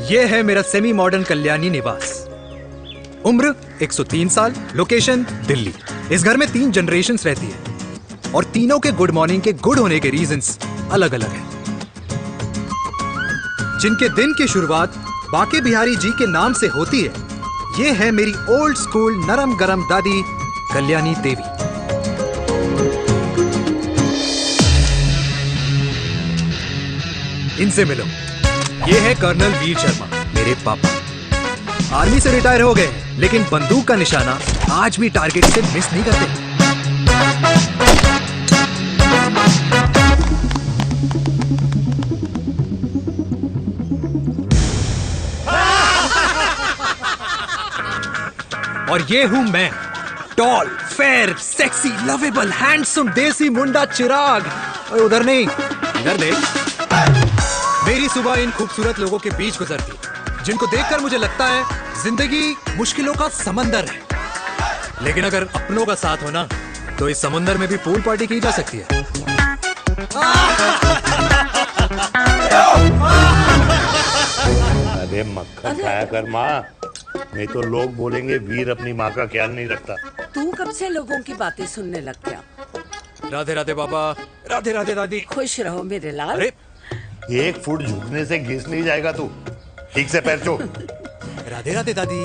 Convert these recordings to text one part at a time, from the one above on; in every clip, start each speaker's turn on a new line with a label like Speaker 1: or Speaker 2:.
Speaker 1: ये है मेरा सेमी मॉडर्न कल्याणी निवास। उम्र 103 साल, लोकेशन दिल्ली। इस घर में 3 जनरेशंस रहती है और तीनों के गुड मॉर्निंग के गुड होने के रीजंस अलग अलग हैं। जिनके दिन की शुरुआत बाके बिहारी जी के नाम से होती है, ये है मेरी ओल्ड स्कूल नरम गरम दादी कल्याणी देवी। इनसे मिलो, ये है कर्नल वीर शर्मा, मेरे पापा। आर्मी से रिटायर हो गए लेकिन बंदूक का निशाना आज भी टारगेट से मिस नहीं करते। और ये हूं मैं, tall, fair, sexy, lovable, handsome, desi मुंडा चिराग। और उधर नहीं, इधर देख। मेरी सुबह इन खूबसूरत लोगों के बीच गुजरती, जिनको देखकर मुझे लगता है जिंदगी मुश्किलों का समंदर है, लेकिन अगर अपनों का साथ हो ना, तो इस समंदर में भी पूल पार्टी की जा सकती है।
Speaker 2: अरे मक्खन खाया कर माँ, नहीं तो लोग बोलेंगे वीर अपनी माँ का ख्याल नहीं रखता।
Speaker 3: तू कब से लोगों की बातें सुनने लग गया?
Speaker 1: राधे राधे बाबा, राधे राधे दादी।
Speaker 3: खुश रहो मेरे लाल।
Speaker 1: अरे
Speaker 2: 1 फुट झुकने से घिस नहीं जाएगा तू, ठीक से पैर छू।
Speaker 1: राधे राधे दादी।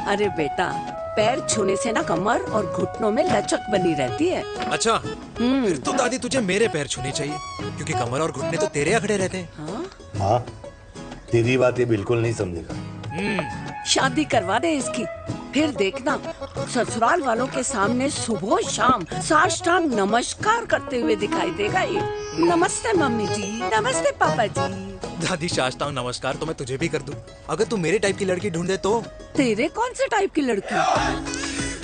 Speaker 3: अरे बेटा, पैर छूने से ना कमर और घुटनों में लचक बनी रहती है।
Speaker 1: अच्छा, फिर तो दादी तुझे मेरे पैर छूने चाहिए, क्योंकि कमर और घुटने तो तेरे अखड़े रहते हैं।
Speaker 3: हाँ?
Speaker 2: हाँ, तेरी बात ये बिल्कुल नहीं समझेगा।
Speaker 3: शादी करवा दे इसकी, फिर देखना ससुराल वालों के सामने सुबह शाम साष्टांग नमस्कार करते हुए दिखाई देगा ये। नमस्ते मम्मी जी, नमस्ते पापा जी।
Speaker 1: दादी साष्टांग नमस्कार तो मैं तुझे भी कर दूं, अगर तू मेरे टाइप की लड़की ढूंढे तो।
Speaker 3: तेरे कौन से टाइप की लड़की?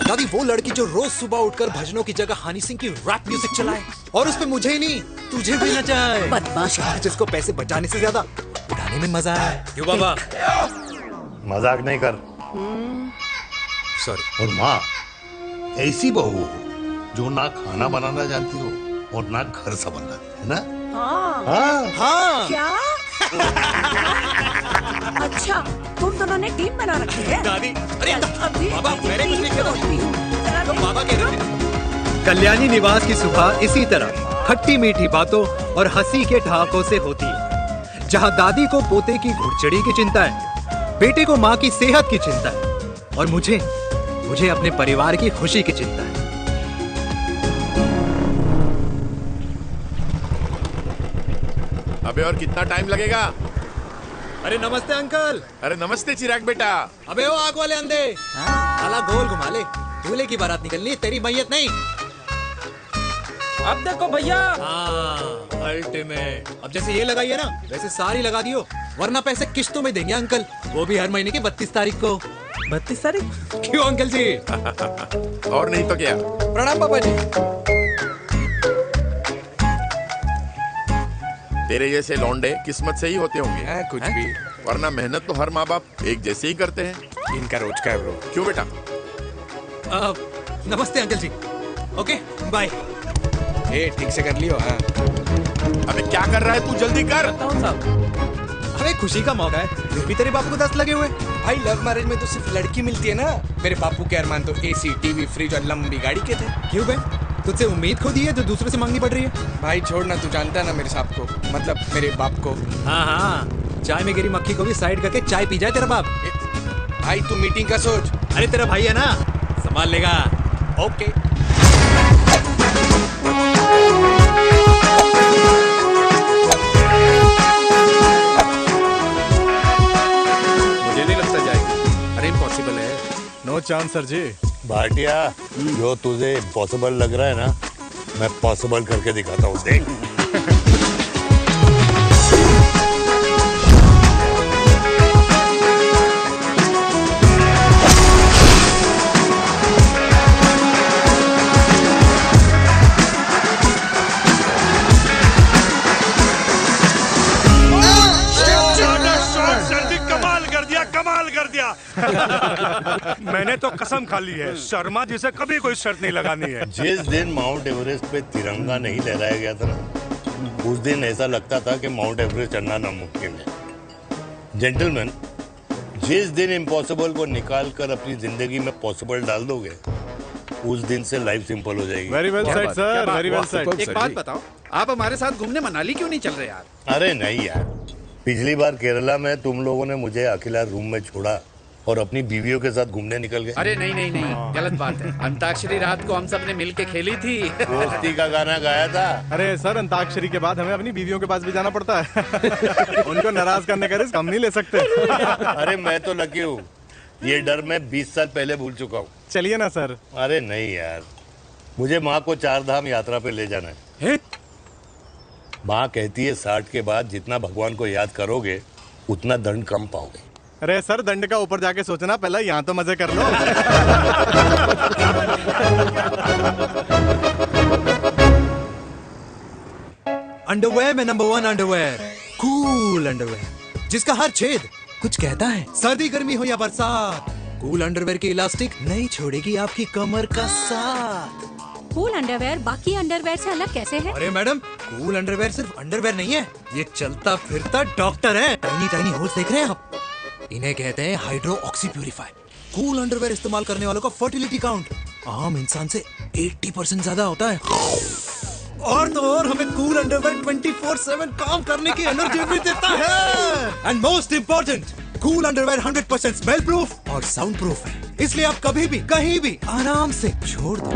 Speaker 1: दादी वो लड़की जो रोज सुबह उठकर भजनों की जगह हनी सिंह की रैप म्यूजिक चलाए, और उस पे मुझे ही नहीं तुझे भी नचाए।
Speaker 3: बदमाश,
Speaker 1: जिसको पैसे बचाने से ज्यादा उठाने में मजा है। क्यों बाबा?
Speaker 2: मजाक नहीं कर।
Speaker 1: सॉरी।
Speaker 2: और माँ, ऐसी बहू हो जो ना खाना बनाना जानती हो और ना घर संभालना, है ना?
Speaker 3: हाँ।
Speaker 2: हाँ
Speaker 1: हाँ।
Speaker 3: क्या? अच्छा, तुम दोनों ने टीम बना रखी है?
Speaker 1: दादी, अरे
Speaker 3: अभी
Speaker 1: बाबा, मैंने कुछ नहीं किया।
Speaker 3: तो
Speaker 1: बाबा कह रहे थे। कल्याणी निवास की सुबह इसी तरह खट्टी मीठी बातों और हंसी के ठहाकों से होती है, जहां दादी को पोते की घुड़चड़ी की चिंता है, बेटे को माँ की सेहत की चिंता है, और मुझे अपने परिवार की खुशी की चिंता है।
Speaker 4: अबे और कितना टाइम लगेगा?
Speaker 1: अरे नमस्ते अंकल।
Speaker 4: अरे नमस्ते चिराग बेटा।
Speaker 1: अबे वो आग वाले अंधे, साला गोल घुमा ले, दूल्हे की बारात निकलनी, तेरी मैयत नहीं।
Speaker 5: अब देखो भैया।
Speaker 1: अल्टीमेट। अब जैसे ये लगाई है ना, वैसे सारी लगा दियो, वरना पैसे किश्तों में देंगे अंकल, वो भी हर महीने की 32 तारीख को।
Speaker 5: 32 तारीख?
Speaker 1: क्यों अंकल जी?
Speaker 4: और नहीं तो क्या।
Speaker 1: प्रणाम पापा जी।
Speaker 4: तेरे जैसे लौंडे किस्मत से ही होते होंगे।
Speaker 5: कुछ भी,
Speaker 4: वरना मेहनत तो हर माँ बाप एक जैसे ही करते हैं।
Speaker 5: इनका रोज का है ब्रो।
Speaker 4: क्यों बेटा?
Speaker 1: नमस्ते अंकल जी। Okay bye.
Speaker 5: ठीक से कर लियो। हाँ।
Speaker 4: अबे क्या कर रहा है तू, जल्दी कर।
Speaker 1: अरे खुशी का मौका है, फिर भी तेरे बापू को 10 लगे हुए।
Speaker 5: भाई लव मैरिज में तो सिर्फ लड़की मिलती है ना। मेरे बापू के अरमान तो एसी, टीवी, फ्रिज और लंबी गाड़ी के थे।
Speaker 1: क्यों बे? तुझसे उम्मीद खो दी है जो दूसरे से मांगनी पड़ रही है?
Speaker 5: भाई छोड़ना, तू जानता है ना मेरे साहब को, मतलब मेरे बाप को।
Speaker 1: हाँ हाँ, चाय में गिरी मक्खी को भी साइड करके चाय पी जाए तेरा बाप।
Speaker 5: भाई तू मीटिंग का सोच।
Speaker 1: अरे तेरा भाई है ना, संभाल लेगा।
Speaker 5: ओके।
Speaker 4: मुझे नहीं लगता जाएगी। अरे इम्पॉसिबल है।
Speaker 1: नो चांस सर जी।
Speaker 2: भाटिया, जो तुझे इम्पॉसिबल लग रहा है ना, मैं पॉसिबल करके दिखाता हूँ, देख।
Speaker 6: मैंने तो कसम खा ली है, शर्मा जी से कभी कोई शर्त नहीं लगानी है।
Speaker 2: जिस दिन माउंट एवरेस्ट पे तिरंगा नहीं लहराया गया था ना, उस दिन ऐसा लगता था कि माउंट एवरेस्ट चढ़ना नामुमकिन है। जेंटलमैन, जिस दिन इम्पॉसिबल को निकाल कर अपनी जिंदगी में पॉसिबल डाल दोगे, उस दिन से लाइफ सिंपल हो जाएगी।
Speaker 6: Very well said sir, very well said.
Speaker 4: एक बात बताओ, आप हमारे साथ घूमने मनाली क्यों नहीं चल रहे यार?
Speaker 2: अरे नहीं यार, पिछली बार केरला में तुम लोगों ने मुझे अकेला रूम में छोड़ा और अपनी बीवियों के साथ घूमने निकल गए।
Speaker 4: अरे नहीं नहीं नहीं, गलत बात है। अंताक्षरी रात को हम सब ने मिल के खेली थी।
Speaker 2: दोस्ती का गाना गाया था।
Speaker 6: अरे सर, अंताक्षरी के बाद हमें अपनी बीवियों के पास भी जाना पड़ता है। उनको नाराज करने का रिस्क हम नहीं ले सकते।
Speaker 2: अरे मैं तो लकी हूँ, ये डर मैं 20 साल पहले भूल चुका हूँ।
Speaker 6: चलिए ना सर।
Speaker 2: अरे नहीं यार, मुझे माँ को 4 धाम यात्रा पे ले जाना है। माँ कहती है 60 के बाद जितना भगवान को याद करोगे उतना दंड कम पाओगे।
Speaker 6: अरे सर, दंड का ऊपर जाके सोचना, पहले यहाँ तो मजे कर लो।
Speaker 1: अंडरवेयर में नंबर 1 अंडरवेयर, कूल अंडरवेयर, जिसका हर छेद कुछ कहता है। सर्दी गर्मी हो या बरसात, कूल अंडरवेयर की इलास्टिक नहीं छोड़ेगी आपकी कमर का साथ।
Speaker 7: कूल अंडरवेयर बाकी अंडरवेयर से अलग कैसे है?
Speaker 1: अरे मैडम, कूल अंडरवेयर सिर्फ अंडरवेयर नहीं है, ये चलता फिरता डॉक्टर है। टाइनी टाइनी होल्स देख रहे हैं आप? इन्हें कहते हैं hydro oxy purify. Cool underwear इस्तेमाल करने वालों का फर्टिलिटी काउंट आम इंसान से 80% ज्यादा होता है। और तो और हमें कूल अंडरवेयर 24/7 काम करने की एनर्जी भी देता है। And most important, cool underwear 100% smell proof और साउंड प्रूफ है, इसलिए आप कभी भी कहीं भी आराम से छोड़ दो,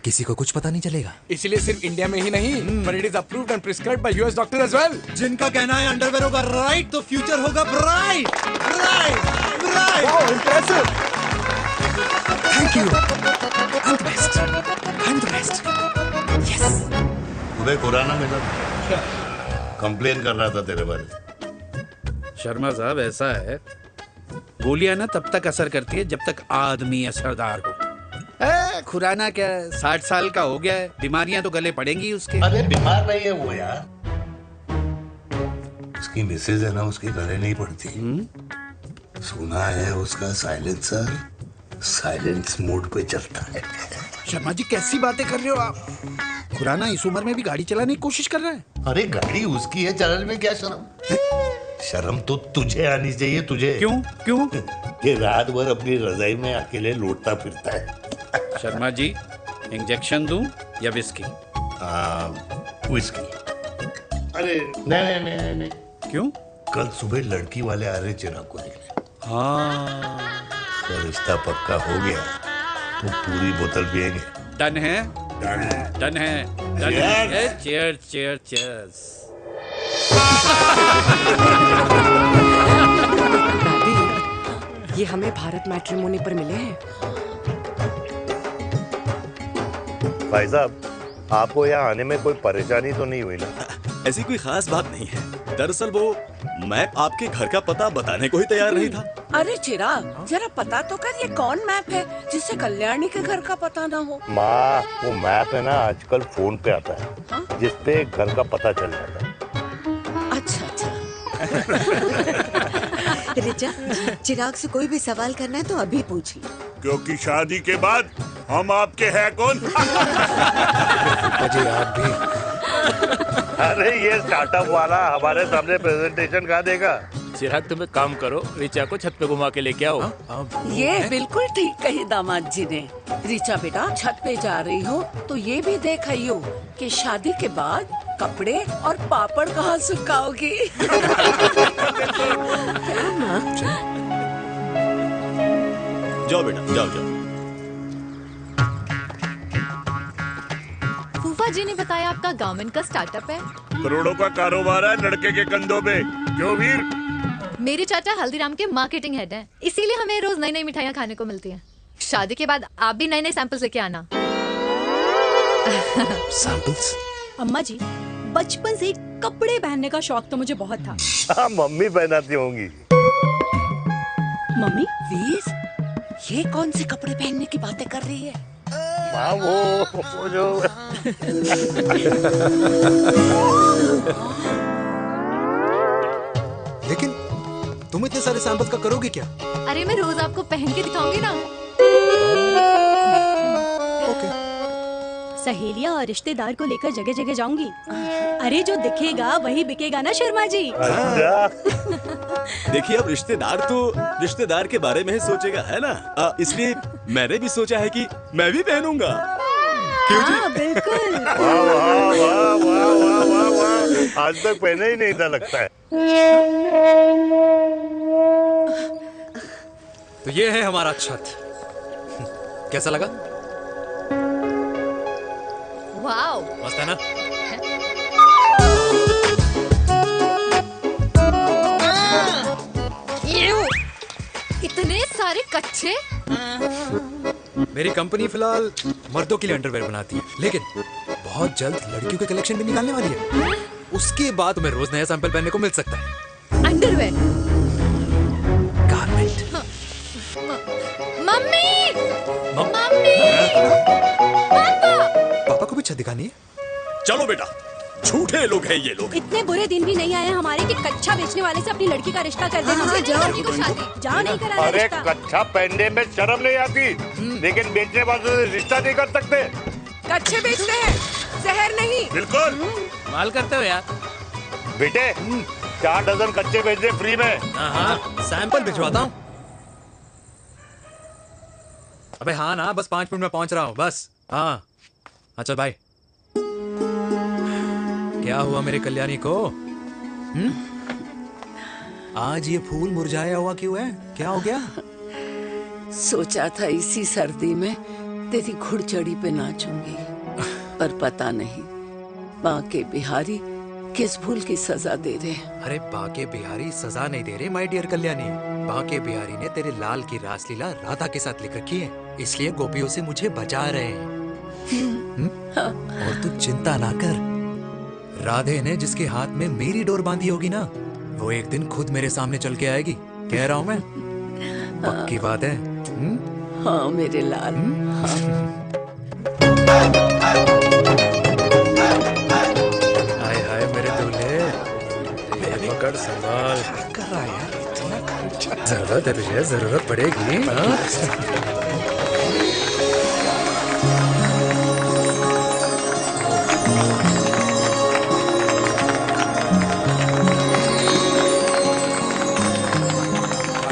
Speaker 1: किसी को कुछ पता नहीं चलेगा।
Speaker 5: इसलिए सिर्फ इंडिया में ही नहीं, but it is approved and prescribed by US doctor as well.
Speaker 1: जिनका कहना है अंडरवेयर होगा राइट तो फ्यूचर होगा bright, bright, bright.
Speaker 5: Wow, impressive.
Speaker 1: Thank you. I'm the best. I'm the best. Yes.
Speaker 2: तुम्हें खुराना मिला था, कंप्लेन कर रहा था तेरे बारे में।
Speaker 4: शर्मा साहब, ऐसा है, गोलियां ना तब तक असर करती है जब तक आदमी असरदार हो। खुराना क्या, 60 साल का हो गया है, बीमारियां तो गले पड़ेंगी उसके।
Speaker 2: अरे बीमार नहीं है वो यार, उसकी मिसेज है ना, उसकी गले नहीं पड़ती। सुना है उसका साइलेंसर साइलेंस मोड पे चलता है।
Speaker 4: शर्मा जी, कैसी बातें कर रहे हो आप? खुराना इस उम्र में भी गाड़ी चलाने की कोशिश कर रहा है।
Speaker 2: अरे गाड़ी उसकी है, चलाने में क्या शर्म? शर्म तो तुझे आनी चाहिए, तुझे।
Speaker 4: क्यों क्यों?
Speaker 2: ये रात भर अपनी रजाई में अकेले लौटता फिरता है।
Speaker 4: शर्मा जी, इंजेक्शन दूं या विस्की?
Speaker 2: विस्की। अरे नहीं नहीं नहीं नहीं।
Speaker 4: क्यों?
Speaker 2: कल सुबह लड़की वाले आ रहे चिराग को देखने।
Speaker 4: हाँ,
Speaker 2: तो रिश्ता पक्का हो गया तो पूरी बोतल पिएंगे।
Speaker 4: डन है, डन है, डन है। Cheers, cheers, cheers.
Speaker 3: दादी, ये हमें भारत मैट्रिमोनी पर मिले हैं।
Speaker 2: भाई साहब, आपको यहाँ आने में कोई परेशानी तो नहीं हुई ना?
Speaker 8: ऐसी कोई खास बात नहीं है। दरअसल वो मैप आपके घर का पता बताने को ही तैयार नहीं था।
Speaker 3: अरे चिराग, जरा पता तो कर, ये कौन मैप है जिससे कल्याणी के घर का पता ना हो?
Speaker 2: माँ, वो मैप है ना आजकल फोन पे आता है, जिसपे घर का पता चल जाता है।
Speaker 3: अच्छा अच्छा।
Speaker 9: रिचा, चिराग से कोई भी सवाल करना है तो अभी पूछिए,
Speaker 6: क्योंकि शादी के बाद हम आपके हैं कौन?
Speaker 1: अजय आप भी।
Speaker 2: अरे ये स्टार्टअप वाला हमारे सामने प्रेजेंटेशन कहाँ देगा?
Speaker 10: चिराग, तुम एक काम करो, रिचा को छत पे घुमा के लेके आओ।
Speaker 3: ये बिल्कुल ठीक कही दामाद जी ने। रिचा बेटा, छत पे जा रही हो तो ये भी देख आइयो कि शादी के बाद कपड़े और पापड़ कहाँ सुखाओगी।
Speaker 8: जाओ बेटा, जाओ जाओ।
Speaker 7: फूफा जी ने बताया आपका गारमेंट का स्टार्टअप है।
Speaker 6: करोड़ों का कारोबार है लड़के के कंधों पे। क्यों वीर?
Speaker 7: मेरे चाचा हल्दीराम के मार्केटिंग हेड हैं, इसीलिए हमें रोज नई नई मिठाइयाँ खाने को मिलती हैं। शादी के बाद आप भी नए नए सैंपल्स लेके आना।
Speaker 1: सैंपल्स?
Speaker 9: अम्मा जी, बचपन से ही कपड़े पहनने का शौक तो मुझे बहुत था।
Speaker 2: हाँ, मम्मी पहनाती होंगी।
Speaker 9: मम्मी?
Speaker 3: वीर, ये कौन से कपड़े पहनने की बातें कर रही है?
Speaker 2: माँ, वो जो
Speaker 1: लेकिन तुम इतने सारे सैंपल्स का करोगे क्या?
Speaker 7: अरे मैं रोज आपको पहन के दिखाऊंगी ना।
Speaker 1: ओके।
Speaker 9: सहेलियां और रिश्तेदार को लेकर जगह जगह जाऊंगी। अरे जो दिखेगा वही बिकेगा ना शर्मा जी।
Speaker 8: देखिए अब रिश्तेदार तो रिश्तेदार के बारे में ही सोचेगा, है ना? इसलिए मैंने भी सोचा है कि मैं भी पहनूंगा। क्यों जी?
Speaker 9: हाँ बिल्कुल।
Speaker 2: वाह वाह वाह वाह वाह वाह वाह, आज तक पहने ही नहीं था लगता है।
Speaker 1: तो ये है हमारा छत। कैसा लगा?
Speaker 7: वाओ,
Speaker 1: मस्त है ना?
Speaker 7: इतने सारे कच्चे।
Speaker 1: मेरी कंपनी फिलहाल मर्दों के लिए अंडरवेयर बनाती है, लेकिन बहुत जल्द लड़कियों के कलेक्शन भी निकालने वाली है। उसके बाद तुम्हें रोज नया सैंपल पहनने को मिल सकता है।
Speaker 7: अंडरवेयर।
Speaker 1: गारमेंट।
Speaker 7: मम्मी, मम्मी, पापा।
Speaker 1: पापा को भी छत दिखानी है?
Speaker 8: चलो बेटा, झूठे लोग हैं ये लोग।
Speaker 9: इतने बुरे दिन भी नहीं आए हमारे कि कच्चा बेचने वाले से अपनी लड़की का रिश्ता कर देना।
Speaker 7: हाँ, जाओ लड़की को शादी।
Speaker 9: जाओ नहीं करा
Speaker 2: अरे
Speaker 9: रिश्ता।
Speaker 2: कच्चा पहनने में शर्म नहीं आती, लेकिन बेचने वालों से रिश्ता नहीं कर सकते।
Speaker 3: कच्चे बेचते हैं, जहर नहीं।
Speaker 2: बिल्कुल।
Speaker 10: माल करते हो यार।
Speaker 2: बेटे 4 डजन कच्चे भेज दे फ्री में।
Speaker 1: हाँ, सैंपल भिजवाता हूँ। अबे हाँ ना, बस 5 मिनट में पहुंच रहा हूँ बस। हाँ, अच्छा बाय। क्या हुआ मेरे कल्याणी को? आज ये फूल मुरझाया हुआ क्यों है? क्या हो गया?
Speaker 3: सोचा था इसी सर्दी में तेरी घुड़चड़ी पे नाचूंगी, पर पता नहीं बांके बिहारी किस भूल की सजा दे रहे हैं।
Speaker 1: अरे बांके बिहारी सजा नहीं दे रहे माय डियर कल्याणी। बांके बिहारी ने तेरे लाल की रासलीला राधा के साथ लिख रखी है, इसलिए गोपियों से मुझे बचा रहे हैं। और तू चिंता ना कर, राधे ने जिसके हाथ में मेरी डोर बांधी होगी ना, वो एक दिन खुद मेरे सामने चल के आएगी। कह रहा हूँ मैं, पक्की बात है।
Speaker 3: हाँ मेरे लाल।
Speaker 1: हाय हाय मेरे दूल्हे, ये पकड़ संभाल। कर रहा है यार, इतना जरूरत है तुझे, जरूरत पड़ेगी।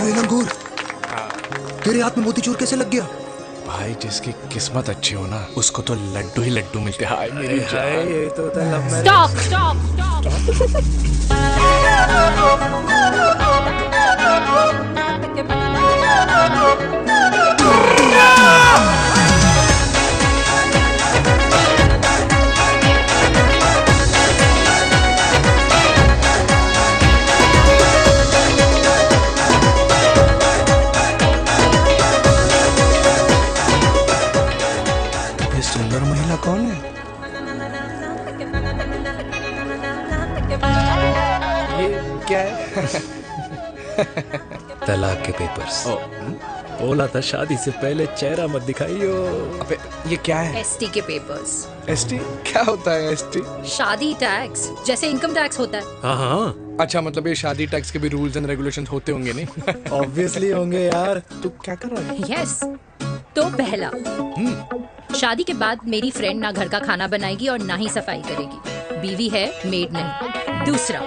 Speaker 1: लंगूर, तेरे हाथ में मोतीचूर कैसे लग गया?
Speaker 5: भाई जिसकी किस्मत अच्छी हो ना, उसको तो लड्डू ही लड्डू मिलते हैं। हाय मेरी जान।
Speaker 1: ये तो होता है लव मैरिज।
Speaker 9: स्टॉप स्टॉप
Speaker 5: ये सुंदर महिला कौन है? ये क्या है?
Speaker 1: तलाक के पेपर्स। बोला था शादी से पहले चेहरा मत दिखाइयो।
Speaker 5: अबे ये क्या है?
Speaker 9: एसटी के पेपर्स।
Speaker 5: एसटी क्या होता है? एसटी
Speaker 9: शादी टैक्स, जैसे इनकम टैक्स होता है।
Speaker 1: हाँ हाँ,
Speaker 5: अच्छा, मतलब ये शादी टैक्स के भी रूल्स एंड रेगुलेशंस होते होंगे नहीं?
Speaker 1: ऑब्वियसली होंगे यार।
Speaker 5: तू क्या कर रहा है?
Speaker 9: यस। तो पहला, शादी के बाद मेरी फ्रेंड ना घर का खाना बनाएगी और ना ही सफाई करेगी। बीवी है, मेड नहीं। दूसरा,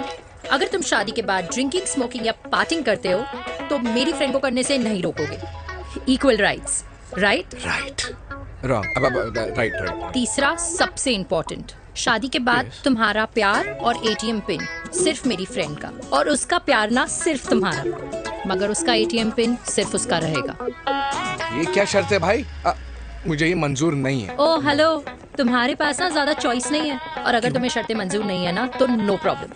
Speaker 9: अगर तुम शादी के बाद ड्रिंकिंग, स्मोकिंग या पार्टिंग करते हो तो मेरी फ्रेंड को करने से नहीं रोकोगे। Equal rights, right?
Speaker 5: Right. Wrong. अब राइट राइट।
Speaker 9: तीसरा, सबसे इम्पोर्टेंट, शादी के बाद तुम्हारा प्यार और एटीएम पिन सिर्फ मेरी फ्रेंड का, और उसका प्यार ना सिर्फ तुम्हारा, मगर उसका एटीएम पिन सिर्फ उसका रहेगा।
Speaker 5: ये क्या शर्त है भाई? मुझे ये मंजूर नहीं है।
Speaker 9: ओ हेलो, तुम्हारे पास ना ज्यादा चॉइस नहीं है, और अगर तुम्हें शर्तें मंजूर नहीं है ना तो नो प्रॉब्लम,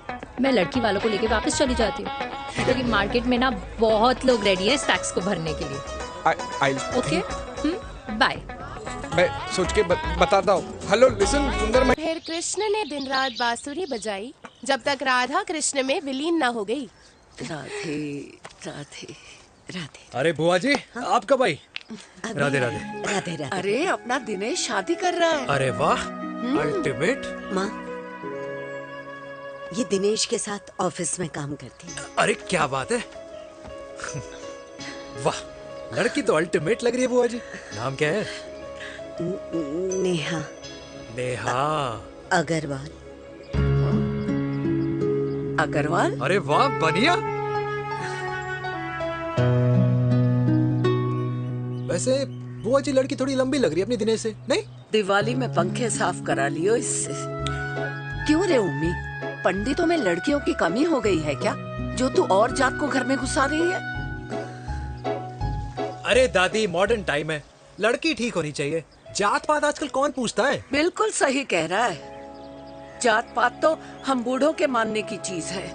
Speaker 9: मैं लड़की वालों को लेके वापस चली जाती हूँ, क्योंकि मार्केट में ना बहुत लोग रेडी है इस टैक्स को भरने के लिए। Okay, bye.
Speaker 5: मैं सोच के बताता हूँ। हेलो लिसन सुंदर।
Speaker 11: फिर कृष्ण ने दिन रात बांसुरी बजाई जब तक राधा कृष्ण में विलीन ना हो गई।
Speaker 3: राधे राधे राधे।
Speaker 1: अरे बुआ जी, आप कब आई? राधे राधे।
Speaker 3: राधे राधे। अरे अपना दिनेश शादी कर रहा है।
Speaker 1: अरे वाह, अल्टीमेट।
Speaker 12: माँ, ये दिनेश के साथ ऑफिस में काम करती है।
Speaker 1: अरे क्या बात है। वाह, लड़की तो अल्टीमेट लग रही है बुआ जी। नाम क्या है?
Speaker 12: नेहा।
Speaker 1: नेहा
Speaker 12: अग्रवाल।
Speaker 3: अग्रवाल?
Speaker 1: अरे वाह बनिया। वैसे बुआ जी लड़की थोड़ी लंबी लग रही है अपनी दिनेश से, नहीं?
Speaker 3: दिवाली में पंखे साफ करा लियो इससे। क्यों रे उम्मी, पंडितों में लड़कियों की कमी हो गई है क्या, जो तू और जात को घर में घुसा रही है?
Speaker 1: अरे दादी मॉडर्न टाइम है, लड़की ठीक होनी चाहिए। जात पात आजकल कौन पूछता है?
Speaker 3: बिल्कुल सही कह रहा है। जात पात तो हम बूढ़ों के मानने की चीज है,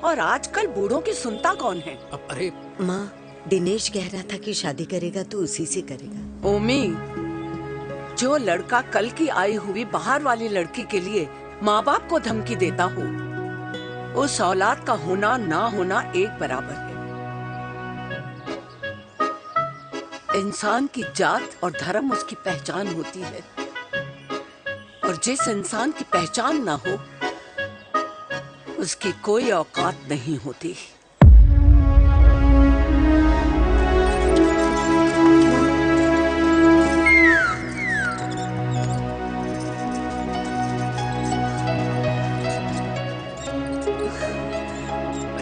Speaker 3: और आजकल बूढ़ों की सुनता कौन है?
Speaker 1: अब अरे
Speaker 12: माँ, दिनेश कह रहा था कि शादी करेगा तो उसी से करेगा।
Speaker 3: ओमी, जो लड़का कल की आई हुई बाहर वाली लड़की के लिए माँ बाप को धमकी देता हो, उस औलाद का होना ना होना एक बराबर है। इंसान की जात और धर्म उसकी पहचान होती है, और जिस इंसान की पहचान ना हो उसकी कोई औकात नहीं होती।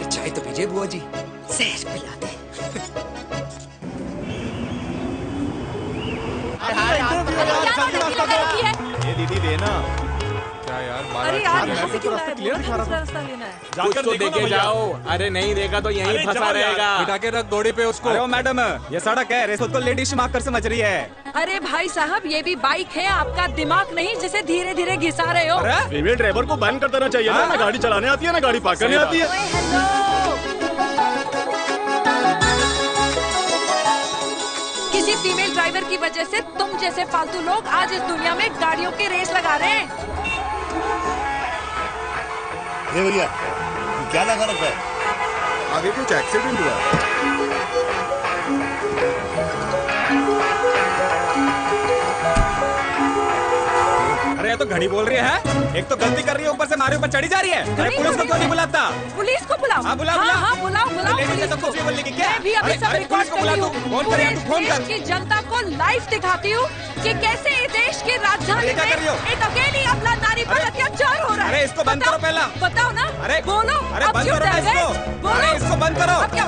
Speaker 1: चाय तो पीजिए बुआ जी।
Speaker 12: जहर पिला दे।
Speaker 6: ये दीदी देना। क्या यार,
Speaker 13: अरे यार यहाँ से क्यों लाए? दूसरा रास्ता लेना है।
Speaker 5: कुछ तो देखे जाओ। अरे नहीं देखा तो यहीं फंसा रहेगा।
Speaker 1: बिठा के रख गोड़ी पे उसको।
Speaker 6: अरे मैडम, ये सड़क है, रेस को लेडीज मार्कर से मच रही है।
Speaker 13: अरे भाई साहब, ये भी बाइक है, आपका दिमाग नहीं जिसे धीरे धीरे घिसा रहे हो।
Speaker 8: फीमेल ड्राइवर को बैन कर देना चाहिए ना, ना गाड़ी चलाने आती है ना गाड़ी पार्क करने आती है।
Speaker 13: किसी फीमेल ड्राइवर की वजह से तुम जैसे फालतू लोग आज इस दुनिया में गाड़ियों की रेस लगा रहे हैं।
Speaker 2: भैया ये क्या लगा रखा है?
Speaker 6: आगे कुछ एक्सीडेंट हुआ। अरे ये तो घड़ी बोल रही है, एक तो गलती कर रही है, ऊपर से हमारे ऊपर चढ़ी जा रही है। अरे पुलिस को क्यों नहीं बुलाता?
Speaker 13: पुलिस को बुलाओ।
Speaker 6: हाँ बुलाओ,
Speaker 13: हाँ बुलाओ बुलाओ पुलिस को। मैं भी अभी सब रिकॉर्ड कर रही हूँ। पूरे देश की जनता को लाइव दिखाती हूँ कि कैसे इस देश की राजधानी में एक अकेली अबला नारी पर अत्याचार हो रहा है।
Speaker 6: अरे इसको बंद करो पहला।
Speaker 13: बताओ ना। अरे बोलो।
Speaker 6: अरे बंद करो ना इसको।
Speaker 13: बोलो
Speaker 6: इसको बंद करो।
Speaker 13: अब क्या?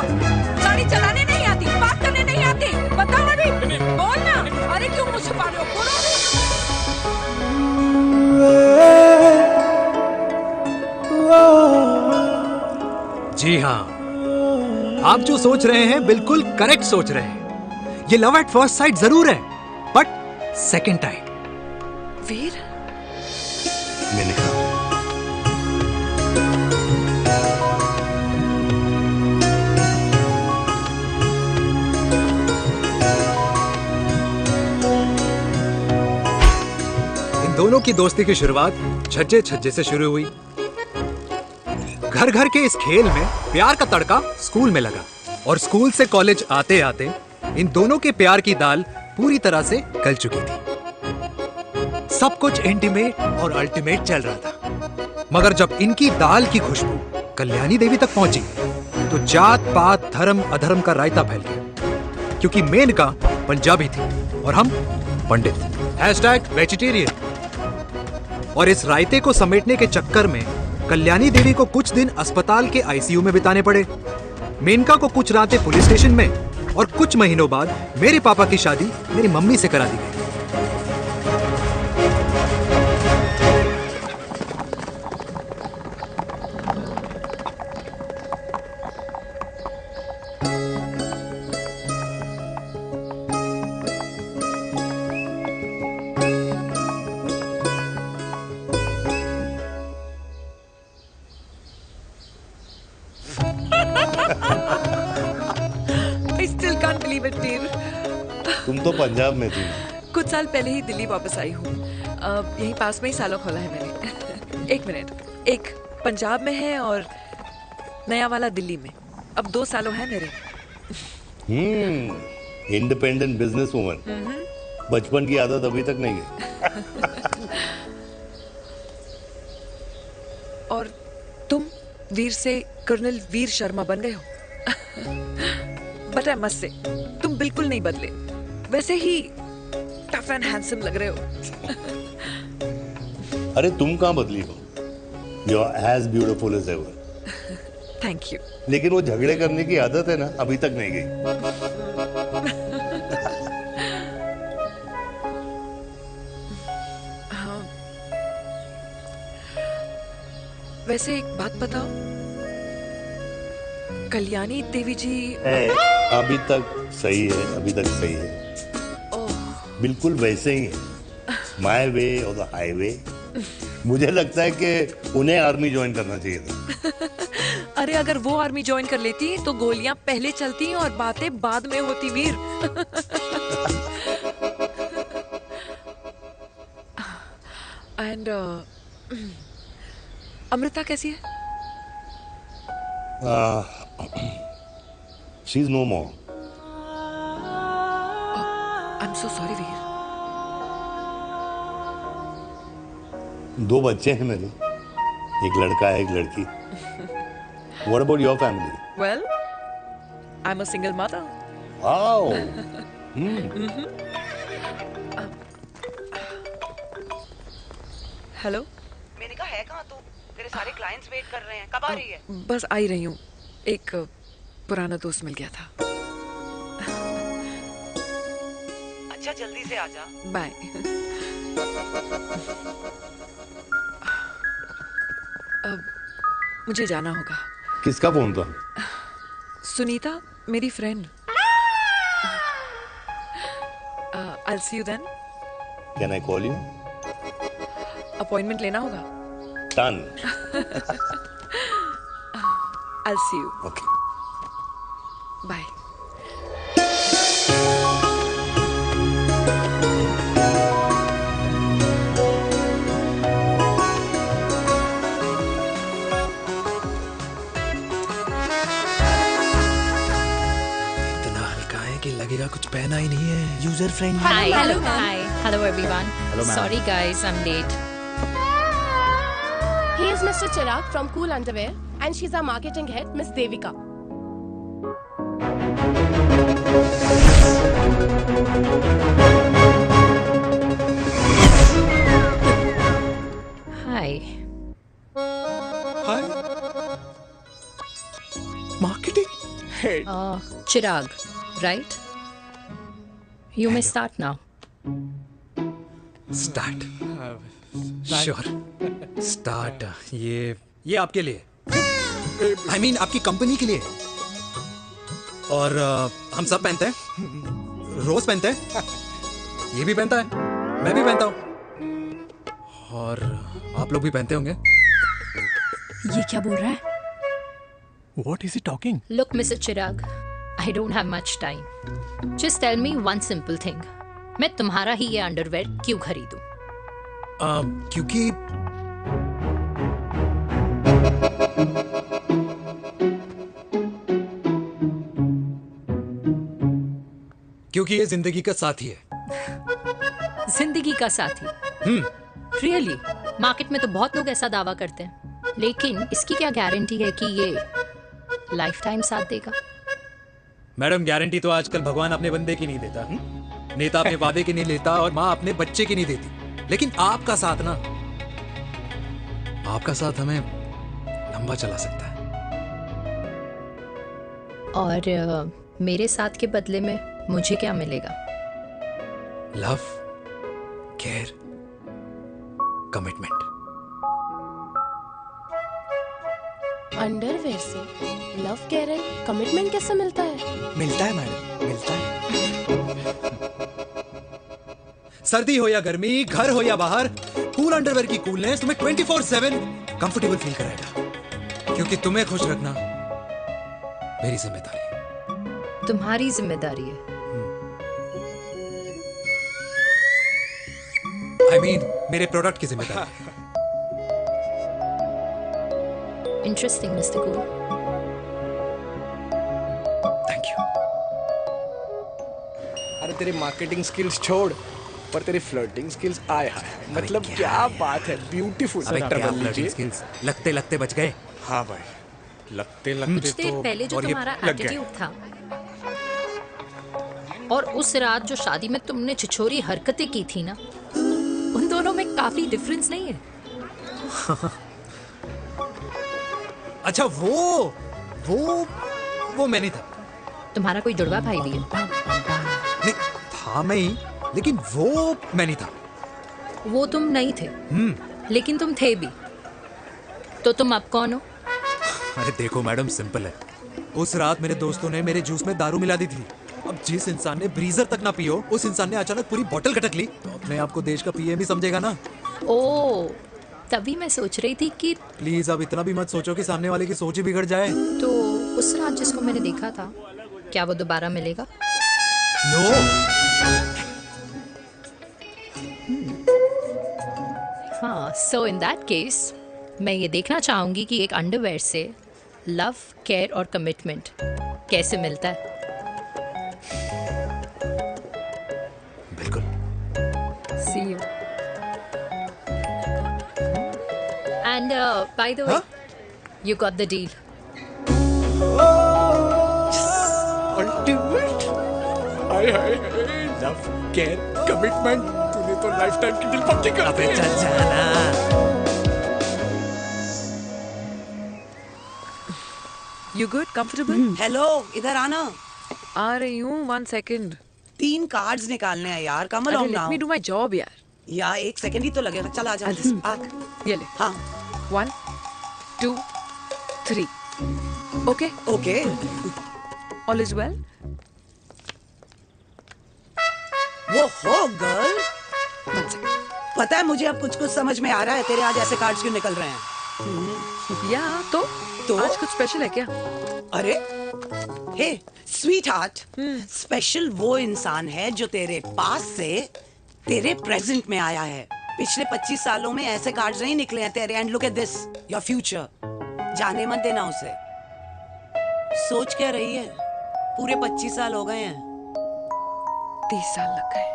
Speaker 13: गाड़ी चलाने नहीं आती, बात करने नहीं आती, बताओ अभी। बोल ना। अरे क्यों मुझे छुपा रहे हो? बोलो।
Speaker 1: जी हाँ, आप जो सोच रहे हैं बिल्कुल करेक्ट सोच रहे हैं। ये लव एट फर्स्ट साइट जरूर है, बट सेकंड टाइम।
Speaker 13: वीर,
Speaker 2: मैंने कहा
Speaker 1: इन दोनों की दोस्ती की शुरुआत छज्जे छज्जे से शुरू हुई। घर घर के इस खेल में प्यार का तड़का स्कूल में लगा, और स्कूल से कॉलेज आते आते इन दोनों के प्यार की दाल पूरी तरह से गल चुकी थी। सब कुछ इंटीमेट और अल्टीमेट चल रहा था, मगर जब इनकी दाल की खुशबू कल्याणी देवी तक पहुंची तो जात पात धर्म अधर्म का रायता फैल गया, क्योंकि मेनका पंजाबी थी और हम पंडित। #वेजिटेरियन। और इस रायते को समेटने के चक्कर में कल्याणी देवी को कुछ दिन अस्पताल के आईसीयू में बिताने पड़े, मेनका को कुछ रातें पुलिस स्टेशन में, और कुछ महीनों बाद मेरे पापा की शादी मेरी मम्मी से करा दी गई।
Speaker 13: I still can't believe it, वीर।
Speaker 2: तुम तो पंजाब में थी।
Speaker 13: कुछ साल पहले ही दिल्ली वापस आई हूँ। यहीं पास में ही सालों खोला है मैंने। एक मिनट, एक पंजाब में है और नया वाला दिल्ली में। अब 2 सालों है मेरे।
Speaker 2: Independent business woman. बचपन की आदत अभी तक नहीं है।
Speaker 13: और तुम वीर से कर्नल वीर शर्मा बन गए हो। बट आई मस्ट से, तुम बिल्कुल नहीं बदले, वैसे ही टफ एंड हैंडसम लग रहे हो।
Speaker 2: अरे तुम कहाँ बदली हो? You are as beautiful as ever.
Speaker 13: Thank you.
Speaker 2: लेकिन वो झगड़े करने की आदत है ना, अभी तक नहीं गई।
Speaker 13: हाँ। वैसे एक बात बताओ, कल्याणी देवी जी
Speaker 2: अभी तक सही है, अभी तक सही है, बिल्कुल वैसे ही है, माय वे और द हाईवे। मुझे लगता है कि उन्हें आर्मी ज्वाइन करना चाहिए था।
Speaker 13: अरे अगर वो आर्मी ज्वाइन कर लेती तो गोलियां पहले चलती और बातें बाद में होती वीर। एंड अमृता कैसी है?
Speaker 2: She is no more.
Speaker 13: I am so sorry Veer.
Speaker 2: 2 बच्चे हैं मेरे, एक लड़का है, एक लड़की। What about your family?
Speaker 13: Well, I'm a single mother.
Speaker 2: Wow.
Speaker 13: Hello.
Speaker 14: मैंने कहा है कहाँ तू? तेरे सारे क्लाइंट्स वेट कर रहे हैं, कब आ रही है?
Speaker 13: बस आ ही रही हूँ, एक पुराना दोस्त मिल गया था।
Speaker 14: अच्छा जल्दी से आ जा।
Speaker 13: बाय। अब मुझे जाना होगा।
Speaker 2: किसका फोन था?
Speaker 13: सुनीता, मेरी friend. I'll see you then.
Speaker 2: Can I call you?
Speaker 13: Appointment लेना होगा।
Speaker 2: Done.
Speaker 13: I'll see you.
Speaker 2: Okay.
Speaker 13: Bye.
Speaker 1: लगेगा कुछ पहना ही नहीं है। User friendly.
Speaker 9: Hi, hello everyone.
Speaker 1: Hello, ma'am.
Speaker 9: Sorry guys, I'm late.
Speaker 11: He is Mr. Chirag from Cool Underwear and she's our marketing head, Miss Devika.
Speaker 9: Hi.
Speaker 5: Hi. Marketing head.
Speaker 9: Chirag, right? You may start now.
Speaker 1: Start. Sure. Start. ये आपके लिए, I mean आपकी company के लिए। और हम सब पहनते हैं, रोज पहनते हैं, ये भी पहनता है, मैं भी पहनता हूँ, और आप लोग भी पहनते होंगे।
Speaker 9: ये क्या बोल रहा है?
Speaker 1: What is he talking?
Speaker 9: Look, Mr. Chirag, I don't have much time. Just tell me one simple thing. मैं तुम्हारा ही ये अंडरवेयर क्यों खरीदूं?
Speaker 1: क्योंकि ये जिंदगी का साथी है।
Speaker 9: जिंदगी का साथी? रियली? मार्केट में तो बहुत लोग ऐसा दावा करते हैं, लेकिन इसकी क्या गारंटी है कि ये लाइफ टाइम साथ देगा?
Speaker 1: मैडम, गारंटी तो आजकल भगवान अपने बंदे की नहीं देता, नेता अपने वादे की नहीं लेता, और माँ अपने बच्चे की नहीं देती, लेकिन आपका साथ ना, आपका साथ हमें लंबा चला सकता है।
Speaker 9: और मेरे साथ के बदले में मुझे क्या मिलेगा?
Speaker 1: Love, care, commitment.
Speaker 11: अंडरवेयर से लव, केयर एंड कमिटमेंट कैसे मिलता है?
Speaker 5: मिलता है मैडम, मिलता है।
Speaker 1: सर्दी हो या गर्मी, घर हो या बाहर, कूल अंडरवेयर की कूलनेस तुम्हें 24/7 कंफर्टेबल फील कराएगा, क्योंकि तुम्हें खुश रखना मेरी जिम्मेदारी है।
Speaker 9: तुम्हारी जिम्मेदारी है?
Speaker 1: I mean, मेरे प्रोडक्ट की जिम्मेदारी है।
Speaker 9: Interesting, Mr. Cool.
Speaker 1: Thank you.
Speaker 5: अरे तेरी मार्केटिंग स्किल्स छोड़, पर तेरी फ्लर्टिंग स्किल्स आए हाय, मतलब क्या बात है, ब्यूटीफुल।
Speaker 1: लगते लगते बच गए।
Speaker 5: हाँ भाई, लगते
Speaker 9: कुछ
Speaker 5: लगते
Speaker 9: देर
Speaker 5: तो
Speaker 9: पहले जो
Speaker 5: और ये
Speaker 9: तुम्हारा
Speaker 5: लग गया।
Speaker 9: एटीट्यूड था, और उस रात जो शादी में तुमने छिछोरी हरकतें की थी ना, उन दोनों में काफी डिफरेंस नहीं है?
Speaker 1: अच्छा वो मैं नहीं था।
Speaker 9: तुम्हारा कोई जुड़वा भाई भी है?
Speaker 1: नहीं था मैं ही, लेकिन वो मैं नहीं था।
Speaker 9: वो तुम नहीं थे, लेकिन तुम थे भी। तो तुम अब कौन हो?
Speaker 1: अरे देखो मैडम, सिंपल है। उस रात मेरे दोस्तों ने मेरे जूस में दारू मिला दी थी। अब जिस इंसान ने ब्रीजर तक ना पियो, उस इंसान ने अचानक पूरी बोतल खटक ली, तो अपने आप को देश का पीएम ही समझेगा ना।
Speaker 9: ओ, तभी मैं सोच रही थी कि
Speaker 1: प्लीज अब इतना भी मत सोचो कि सामने वाले की सोच ही बिगड़ जाए।
Speaker 9: तो उस रात जिसको मैंने देखा था, क्या वो दोबारा मिलेगा?
Speaker 1: नो।
Speaker 9: हाँ, सो इन दैट केस मैं ये देखना चाहूंगी कि एक अंडरवेयर से लव, केयर और कमिटमेंट कैसे मिलता है।
Speaker 1: बिल्कुल।
Speaker 9: See you. And by the way, you got the deal.
Speaker 5: Ultimate. Hi love, care, commitment. तूने तो लाइफ टाइम की दिल पक्की कर दी। अबे चल जाना।
Speaker 14: You good? Comfortable?
Speaker 3: हेलो, इधर आना।
Speaker 14: आ रही हूँ, 1 second.
Speaker 3: 3 कार्ड्स निकालने हैं यार, कम
Speaker 14: अरे
Speaker 3: along
Speaker 14: let
Speaker 3: now।
Speaker 14: me do my job यार.
Speaker 3: यार 1 सेकंड ही तो लगेगा। चल आ जा।
Speaker 14: ये ले.
Speaker 3: हाँ।
Speaker 14: 1, 2, 3. Okay?
Speaker 3: Okay.
Speaker 14: All is well?
Speaker 3: वो हो गर्ल। पता है मुझे अब कुछ समझ में आ रहा है, तेरे आज ऐसे कार्ड्स क्यों निकल रहे हैं।
Speaker 14: या तो आज कुछ स्पेशल है क्या?
Speaker 3: अरे हे स्वीट हार्ट, स्पेशल वो इंसान है जो तेरे पास से तेरे प्रेजेंट में आया है। पिछले 25 सालों में ऐसे कार्ड्स नहीं निकले हैं तेरे। And look at this, your future. जाने मत देना उसे। सोच क्या रही है, पूरे 25 साल हो गए हैं।
Speaker 14: 30 साल लग गए।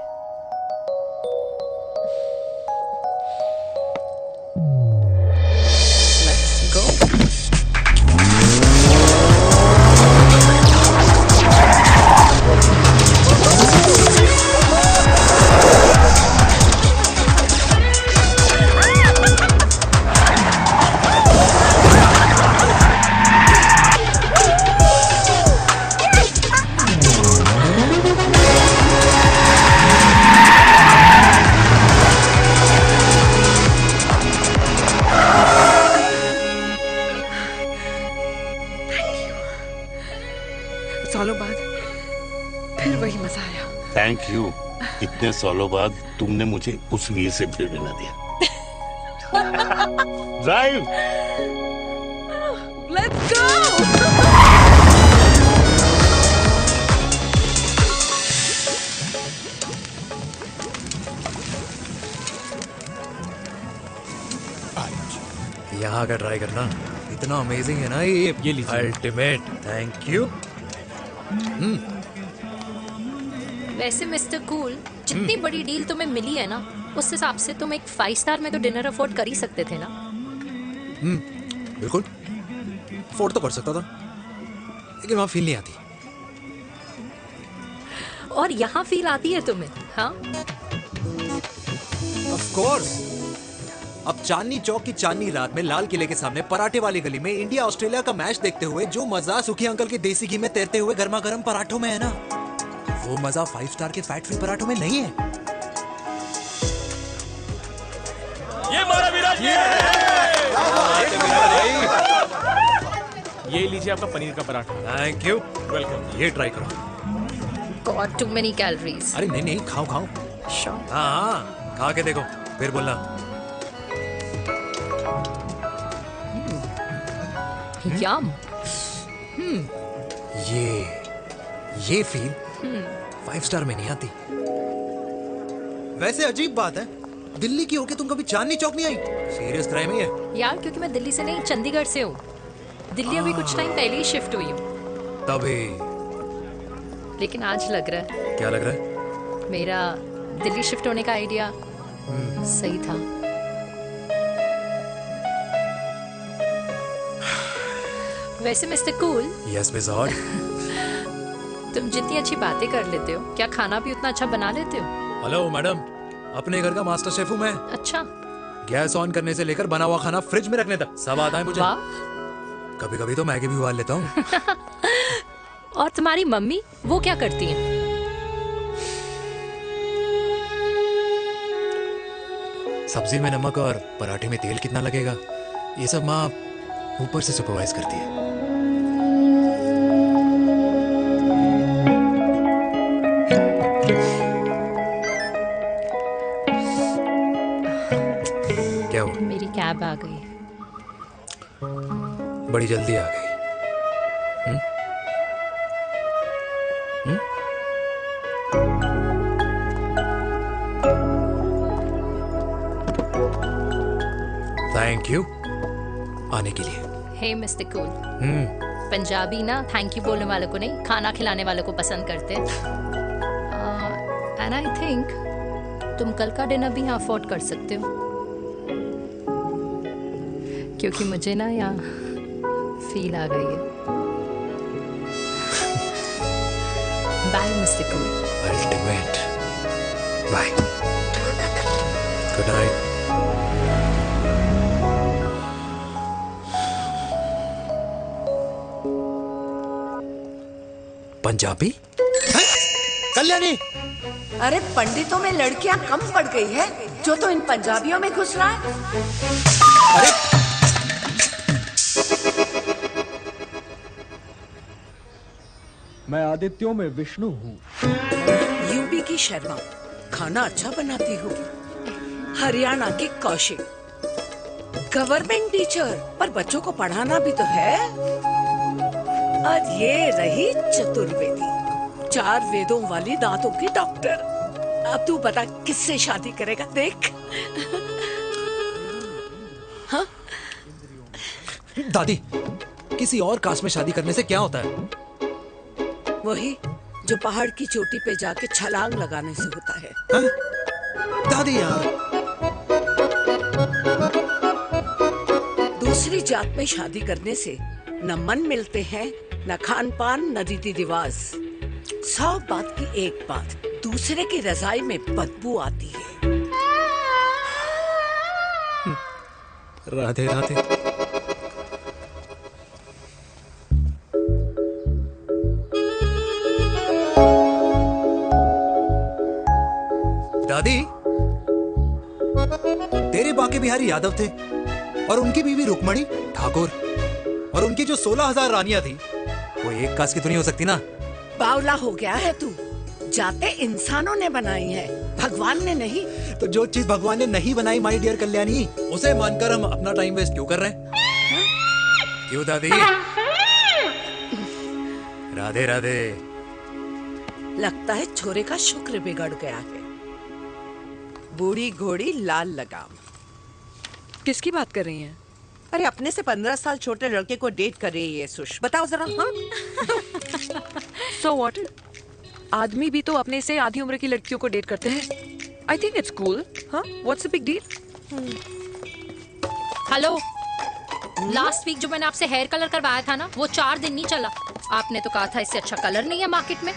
Speaker 14: सालों बाद फिर वही मजा आया।
Speaker 2: Thank you. इतने सालों बाद तुमने मुझे उस वीर से फिर मिला दिया। ड्राइव।
Speaker 14: Let's go!
Speaker 1: यहाँ का ट्राई करना, इतना अमेजिंग है ना ये लीजिए। अल्टीमेट। Thank you.
Speaker 9: वैसे मिस्टर कूल, जितनी बड़ी डील तुम्हें मिली है ना, उस हिसाब से तुम एक 5 स्टार में तो डिनर अफोर्ड कर ही सकते थे ना।
Speaker 1: बिल्कुल अफोर्ड तो कर सकता था, लेकिन वहां फील नहीं आती।
Speaker 9: और यहाँ फील आती है तुम्हें? हाँ,
Speaker 1: ऑफ कोर्स। अब चांदनी चौक की चांदनी रात में लाल किले के सामने पराठे वाली गली में इंडिया ऑस्ट्रेलिया का मैच देखते हुए जो मजा सुखी अंकल के देसी घी में तैरते हुए गर्मा गर्म पराठों में है ना, वो मजा 5 स्टार के फैट फ्री पराठों में नहीं है।
Speaker 8: ये हमारा विराज।
Speaker 6: ये लीजिए आपका पनीर का पराठा।
Speaker 1: Thank you.
Speaker 6: वेलकम।
Speaker 1: ये ट्राई करो।
Speaker 9: God too many calories.
Speaker 1: अरे नहीं नहीं, खाओ खाओ। हाँ, खा के देखो फिर बोलना।
Speaker 9: यम।
Speaker 1: ये फील 5 स्टार में नहीं आती। वैसे अजीब बात है, दिल्ली की होके तुम कभी चांदनी चौक नहीं आई? सीरियस क्राइम ही है
Speaker 9: यार, क्योंकि मैं दिल्ली से नहीं चंडीगढ़ से हूँ। दिल्ली अभी कुछ टाइम पहले ही शिफ्ट हुई हूँ।
Speaker 1: तभी।
Speaker 9: लेकिन आज लग रहा है,
Speaker 1: क्या लग रहा है?
Speaker 9: मेरा दिल्ली शिफ्ट होने का आइडिया सही था। वैसे mister cool.
Speaker 1: Yes miss hot.
Speaker 9: तुम जितनी अच्छी बातें कर लेते हो, क्या खाना भी उतना अच्छा बना लेते हो?
Speaker 1: हेलो मैडम, अपने घर का मास्टर शेफ हूँ मैं।
Speaker 9: अच्छा,
Speaker 1: गैस ऑन करने से लेकर बना हुआ खाना फ्रिज में रखने तक सब आता है मुझे। कभी कभी तो मैगी भी उबाल लेता हूँ।
Speaker 9: और तुम्हारी मम्मी वो क्या करती हैं?
Speaker 1: सब्जी में नमक और पराठे में तेल कितना लगेगा, ये सब माँ ऊपर से सुपरवाइज करती है। क्या हुआ?
Speaker 9: मेरी कैब आ गई।
Speaker 1: बड़ी जल्दी आ गई। थैंक यू आने के लिए।
Speaker 9: हे मिस्टर कूल, पंजाबी ना थैंक यू बोलने वालों को नहीं, खाना खिलाने वालों को पसंद करते हैं। एंड आई थिंक तुम कल का डिनर भी यहाँ अफोर्ड कर सकते हो, क्योंकि मुझे ना यहाँ फील आ गई है। Bye mister cool.
Speaker 1: Ultimate. Bye. Good night. Punjabi?
Speaker 3: Kalyani, अरे पंडितों में लड़कियां कम पड़ गई है जो तो इन पंजाबियों में घुस रहा है।
Speaker 1: अरे
Speaker 15: मैं आदित्यों में विष्णु हूँ।
Speaker 3: यूपी की शर्मा, खाना अच्छा बनाती होगी। हरियाणा के कौशिक, गवर्नमेंट टीचर, पर बच्चों को पढ़ाना भी तो है। और ये रही चतुर्वेदी, 4 वेदों वाली दांतों की डॉक्टर। अब तू बता किससे शादी करेगा? देख। हाँ?
Speaker 1: दादी, किसी और कास्ट में शादी करने से क्या होता है?
Speaker 3: वही जो पहाड़ की चोटी पे जाके छलांग लगाने से होता है।
Speaker 1: हाँ? दादी यार,
Speaker 3: दूसरी जात में शादी करने से न मन मिलते हैं, न खान पान, न रीति रिवाज। 100 बात की एक बात, दूसरे की रजाई में बदबू आती है।
Speaker 1: राधे राधे। दादी, तेरे बाके बिहारी यादव थे और उनकी बीवी रुक्मणी ठाकुर, और उनकी जो 16,000 रानियां थी वो एक कास्ट की तो नहीं हो सकती ना।
Speaker 3: बावला हो गया है तू। जाते इंसानों ने बनाई है, भगवान ने नहीं।
Speaker 1: तो जो चीज भगवान ने नहीं बनाई माय डियर कल्याणी, उसे मानकर हम अपना टाइम वेस्ट क्यों कर रहे हैं? क्यों दादी? राधे राधे।
Speaker 3: लगता है छोरे का शुक्र बिगड़ गया है। बूढ़ी घोड़ी लाल लगाम।
Speaker 14: किसकी बात कर रही हैं? अरे अपने से 15 साल छोटे लड़के को डेट कर रही है सुश, बताओ जरा। हाँ?
Speaker 13: So what? आदमी भी तो अपने से आधी उम्र की लड़कियों को डेट करते हैं। I think it's cool. हाँ? What's the big deal?
Speaker 9: Hello, last week जो मैंने आपसे हेयर कलर करवाया था ना, वो 4 दिन नहीं चला। आपने तो कहा था इससे अच्छा कलर नहीं है मार्केट में।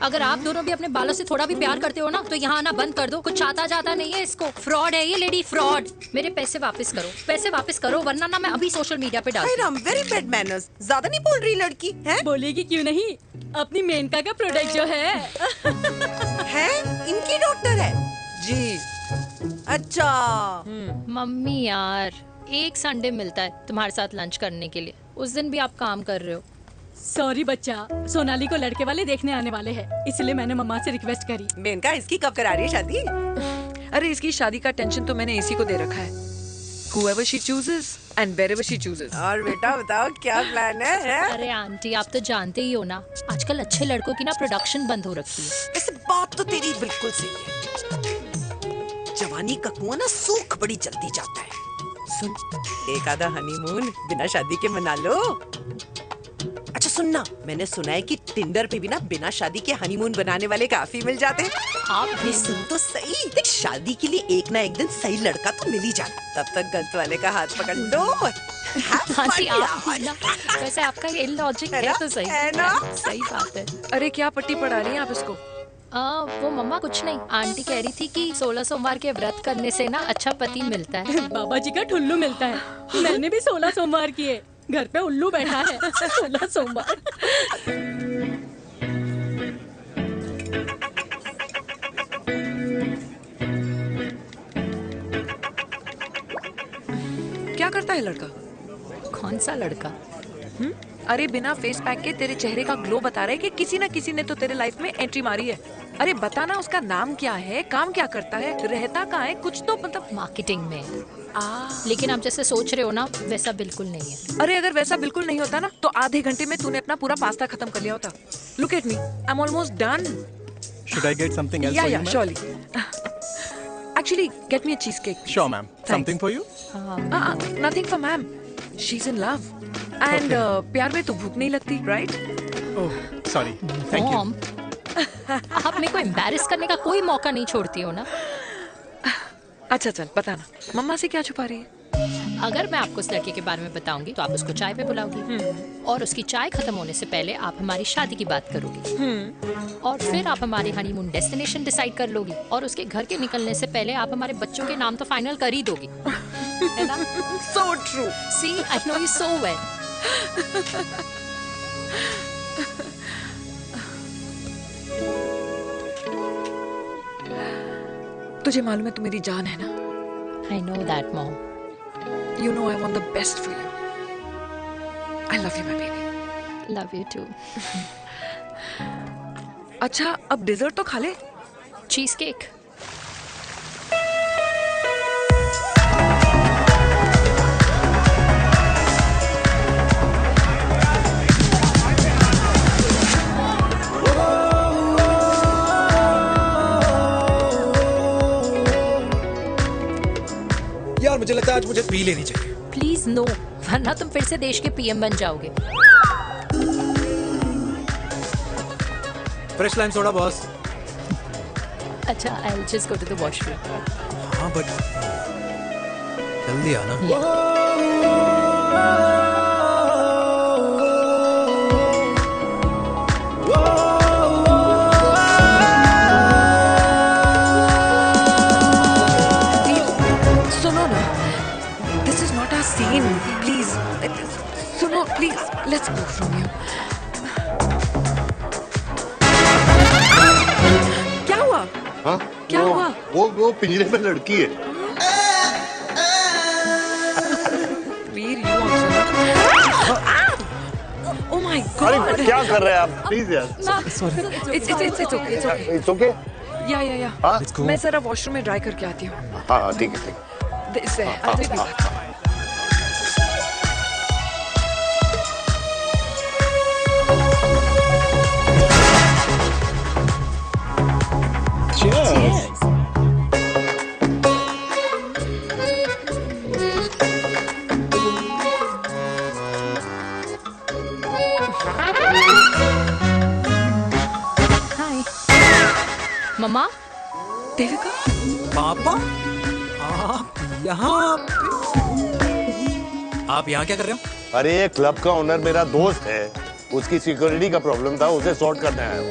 Speaker 9: अगर आप दोनों भी अपने बालों से थोड़ा भी प्यार करते हो ना, तो यहाँ आना बंद कर दो। कुछ आता जाता नहीं है इसको। फ्रॉड है ये लेडी, फ्रॉड। मेरे पैसे वापस करो, पैसे वापस करो, वरना ना मैं अभी सोशल मीडिया पे डाल दूँ।
Speaker 14: Very bad manners. ज्यादा नहीं बोल रही लड़की है?
Speaker 16: बोलेगी क्यों नहीं? अपनी मेनका का प्रोडक्ट जो है
Speaker 14: इनकी डॉक्टर है जी। अच्छा
Speaker 9: मम्मी यार, एक संडे मिलता है तुम्हारे साथ लंच करने के लिए, उस दिन भी आप काम कर रहे हो।
Speaker 16: सॉरी बच्चा, सोनाली को लड़के वाले देखने आने वाले हैं, इसलिए मैंने मम्मा से रिक्वेस्ट करी।
Speaker 14: मेनका, इसकी कब करा रही है शादी?
Speaker 13: अरे इसकी शादी का टेंशन तो मैंने इसी को दे रखा है। Whoever she chooses and wherever she chooses.
Speaker 14: और बेटा बताओ क्या प्लान है?
Speaker 9: अरे आंटी, आप तो जानते ही हो ना, आजकल अच्छे लड़कों की ना प्रोडक्शन बंद हो रखी है।
Speaker 14: इस बात तो तेरी बिल्कुल सही है। जवानी का कुआं ना सूख बड़ी जल्दी जाता है। सुन, एक आधा हनीमून बिना शादी के मना लो। अच्छा सुनना, मैंने सुना है कि टिंडर पे भी ना बिना शादी के हनीमून बनाने वाले काफी मिल जाते हैं। आप भी सुन तो सही, देख शादी के लिए एक ना एक दिन सही लड़का तो मिल ही जाता, तब तक गलत वाले का हाथ पकड़ लो।
Speaker 9: आंटी आप ना, वैसे आपका ये लॉजिक है तो सही है ना? सही बात है।
Speaker 13: अरे क्या पट्टी पढ़ा रही हैं आप इसको?
Speaker 9: वो मम्मा कुछ नहीं, आंटी कह रही थी कि 16 सोमवार के व्रत करने से ना अच्छा पति मिलता है।
Speaker 16: बाबा जी का ठुल्लू मिलता है। मैंने भी 16 सोमवार किए, घर पे उल्लू बैठा है। 16 सोमवार।
Speaker 13: क्या करता है लड़का?
Speaker 9: कौन सा लड़का?
Speaker 13: अरे बिना फेस पैक के तेरे चेहरे का ग्लो बता रहा है कि किसी ना किसी ने तो तेरे लाइफ में एंट्री मारी है। अरे बता ना, उसका नाम क्या है, काम क्या करता है, रहता कहाँ है, कुछ तो मतलब।
Speaker 9: मार्केटिंग में। लेकिन आप जैसे सोच रहे हो ना, वैसा बिल्कुल नहीं है।
Speaker 13: अरे अगर वैसा बिल्कुल नहीं होता ना तो आधे घंटे में तूने अपना पूरा पास्ता खत्म कर लिया होता। Look at me, I am almost done.
Speaker 6: Should I get something else for you, ma'am?
Speaker 13: surely. Actually, get me a cheesecake.
Speaker 6: Sure, ma'am. Something for you?
Speaker 13: Nothing for ma'am. She's in love. And प्यार में तो भूख नहीं लगती, right?
Speaker 6: Oh, sorry. Thank you.
Speaker 9: Mom, आप मेरे को embarrass करने का कोई मौका नहीं छोड़ती हो ना।
Speaker 13: अच्छा चल बताना, मम्मा से क्या छुपा रही है?
Speaker 9: अगर मैं आपको उस लड़के के बारे में बताऊंगी तो आप उसको चाय पे बुलाओगी, और उसकी चाय खत्म होने से पहले आप हमारी शादी की बात करोगी, और फिर आप हमारे हनीमून डेस्टिनेशन डिसाइड कर लोगी, और उसके घर के निकलने से पहले आप हमारे बच्चों के नाम तो फाइनल कर ही दोगी, है ना?
Speaker 13: So true.
Speaker 9: See, I know you so well.
Speaker 13: तुझे मालूम है तू मेरी जान है ना?
Speaker 9: I know that, Mom.
Speaker 13: You know I want the best for you. I love you, my baby.
Speaker 9: Love you too.
Speaker 13: अच्छा, अब डिजर्ट तो खा ले।
Speaker 9: Cheese cake.
Speaker 1: यार मुझे लगता है आज मुझे पी लेनी चाहिए।
Speaker 9: प्लीज नो, वरना तुम फिर से देश के पीएम बन जाओगे।
Speaker 1: Fresh lime soda boss.
Speaker 9: अच्छा, I'll just go to the washroom.
Speaker 1: हाँ बट जल्दी आना।
Speaker 13: सुनो ना, this is not our scene. Please, सुनो please, let's go from here. क्या हुआ?
Speaker 2: हाँ?
Speaker 13: क्या हुआ?
Speaker 2: वो पिंजरे में लड़की है।
Speaker 13: वीर, you also. Oh my God!
Speaker 2: अरे क्या कर रहे हैं आप? प्लीज यार।
Speaker 13: Sorry. It's okay.
Speaker 2: It's okay?
Speaker 13: या
Speaker 2: हाँ?
Speaker 13: मैं जरा वॉशरूम में ड्राई करके आती हूँ।
Speaker 2: हाँ ठीक है।
Speaker 13: इससे I'll be back.
Speaker 2: Cheers.
Speaker 9: हाय मम्मा।
Speaker 13: देविका।
Speaker 1: पापा, आप यहाँ क्या कर रहे हो?
Speaker 2: अरे ये क्लब का ओनर मेरा दोस्त है, उसकी सिक्योरिटी का प्रॉब्लम था, उसे सॉर्ट करने आया हूँ।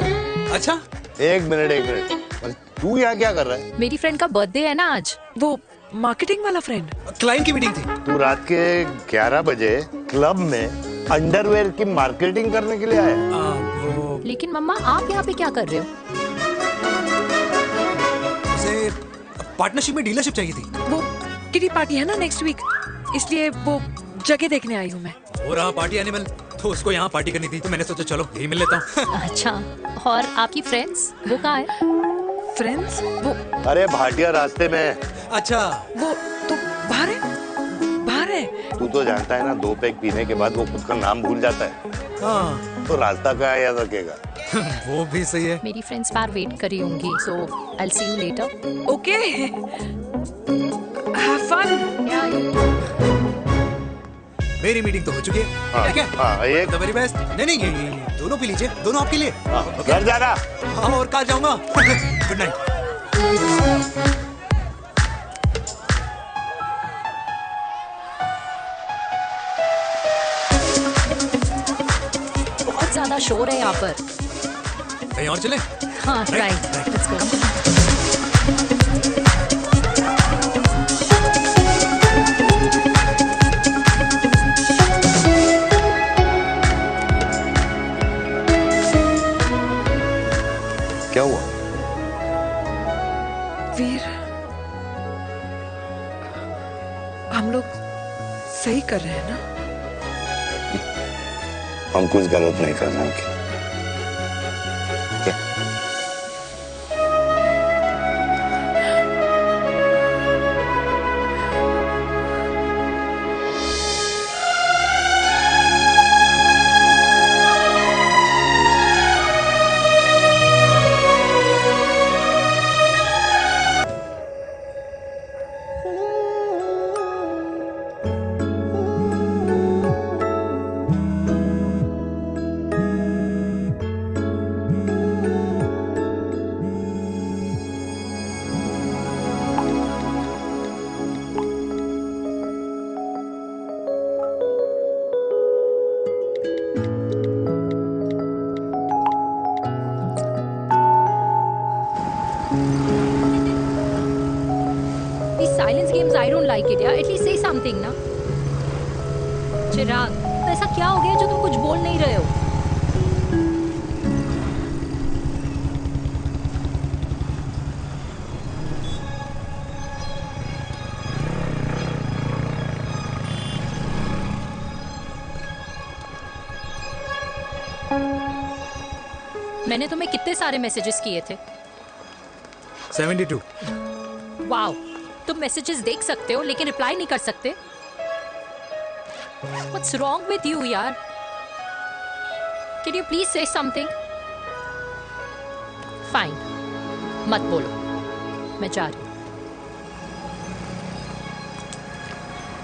Speaker 1: अच्छा,
Speaker 2: एक मिनट। अरे तू यहाँ क्या कर रहा है?
Speaker 9: मेरी फ्रेंड का बर्थडे है ना आज।
Speaker 13: वो मार्केटिंग वाला फ्रेंड।
Speaker 1: क्लाइंट की मीटिंग थी।
Speaker 2: तू रात के 11 बजे क्लब में अंडरवेयर की मार्केटिंग करने के लिए आया?
Speaker 9: लेकिन मम्मा, आप यहाँ पे क्या कर रहे हो?
Speaker 1: उसे पार्टनरशिप में डीलरशिप चाहिए थी।
Speaker 13: वो किटी पार्टी है ना नेक्स्ट वीक, इसलिए वो जगह देखने आई हूँ मैं।
Speaker 1: हो रहा पार्टी एनिमल, तो उसको यहाँ पार्टी करनी थी, तो मैंने सोचा चलो यही मिल लेता हूँ।
Speaker 9: अच्छा, और आपकी फ्रेंड्स वो कहाँ है?
Speaker 13: फ्रेंड्स? वो
Speaker 2: अरे भाटिया रास्ते में।
Speaker 1: अच्छा,
Speaker 13: वो तो बाहर है।
Speaker 2: तू तो जानता है ना, 2 पैक पीने के बाद वो खुद का नाम भूल जाता है।
Speaker 1: हाँ।
Speaker 2: तो रास्ता कहाँ याद रखेगा?
Speaker 1: वो भी सही है।
Speaker 9: मेरी फ्रेंड्स बाहर वेट कर रही होंगी, so I'll see you later.
Speaker 13: Okay. Have fun.
Speaker 1: मेरी मीटिंग तो हो चुकी है।
Speaker 2: हाँ,
Speaker 1: ठीक है?
Speaker 2: हाँ, एक
Speaker 1: The very best. नहीं ये दोनों पी लीजिए, दोनों आपके लिए।
Speaker 2: घर जाना।
Speaker 1: हाँ, और कहाँ जाऊंगा? Good night.
Speaker 9: बहुत ज्यादा शोर है यहाँ पर।
Speaker 1: कहीं और चले?
Speaker 9: हाँ राइट लेट्स गो।
Speaker 2: क्या हुआ?
Speaker 13: वीर, हम लोग सही कर रहे हैं ना?
Speaker 2: हम कुछ गलत नहीं कर रहे हैं।
Speaker 9: These silence games, I don't like it यार. At least say something ना. चिराग, तो ऐसा क्या हो गया जो तुम कुछ बोल नहीं रहे हो? मैंने तुम्हें कितने सारे मैसेजेस किए थे?
Speaker 1: 72।
Speaker 9: वाओ, तुम मैसेजेस देख सकते हो लेकिन रिप्लाई नहीं कर सकते? What's wrong with you यार? Can you please say something? Fine, मत बोलो, मैं जा रही हूँ।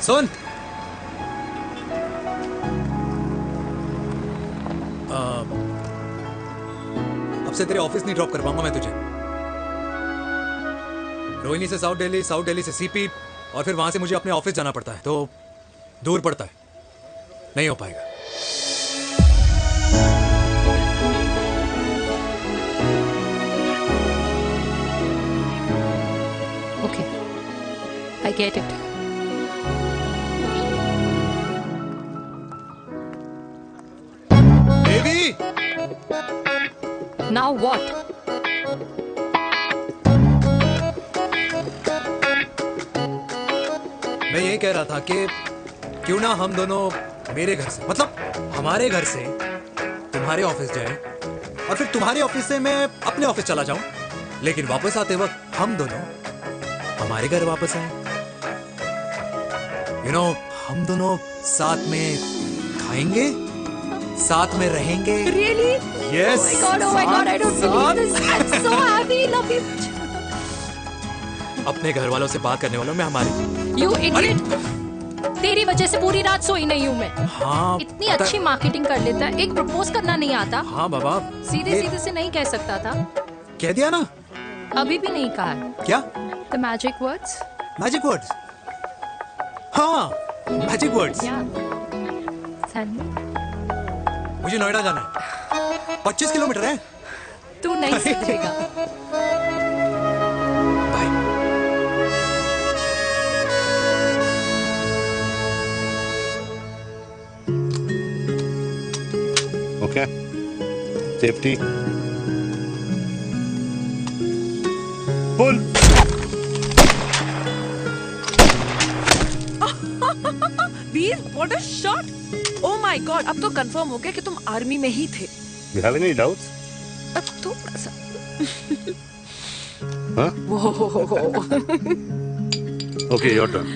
Speaker 1: सुन, अब से तेरे ऑफिस नहीं ड्रॉप कर पाऊंगा मैं तुझे। रोहिणी से साउथ दिल्ली से सीपी, और फिर वहां से मुझे अपने ऑफिस जाना पड़ता है, तो दूर पड़ता है, नहीं हो पाएगा।
Speaker 9: Okay, I get it.
Speaker 1: Devi!
Speaker 9: Now what?
Speaker 1: मैं ये कह रहा था कि क्यों ना हम दोनों मेरे घर से, मतलब हमारे घर से तुम्हारे ऑफिस जाए, और फिर तुम्हारे ऑफिस से मैं अपने ऑफिस चला जाऊं, लेकिन वापस आते वक्त हम दोनों हमारे घर वापस आए। यू नो, हम दोनों साथ में खाएंगे, साथ में रहेंगे।
Speaker 9: Really?
Speaker 1: Yes.
Speaker 9: Oh my God, I don't believe this. I'm so happy, love you.
Speaker 1: अपने घर वालों से बात करने वालों में हमारी।
Speaker 9: You idiot. तेरी वजह से पूरी रात सोई नहीं हूँ मैं।
Speaker 1: हाँ,
Speaker 9: इतनी अच्छी मार्केटिंग कर लेता है, एक प्रपोज करना नहीं आता।
Speaker 1: हाँ बाबा,
Speaker 9: सीधे से नहीं कह सकता था।
Speaker 1: कह दिया ना।
Speaker 9: अभी भी नहीं कहा है।
Speaker 1: क्या?
Speaker 9: The magic words.
Speaker 1: Magic words? हाँ, मैजिक वर्ड्स। मुझे नोएडा जाना है, 25 किलोमीटर है।
Speaker 9: तू नहीं समझेगा।
Speaker 2: Okay. Safety. Pull.
Speaker 13: Veer, what a shot! Oh my God, अब तो कंफर्म हो गया कि तुम आर्मी में ही थे।
Speaker 2: You have any doubts?
Speaker 13: अब थोड़ा सा।
Speaker 2: Huh? Okay, your turn.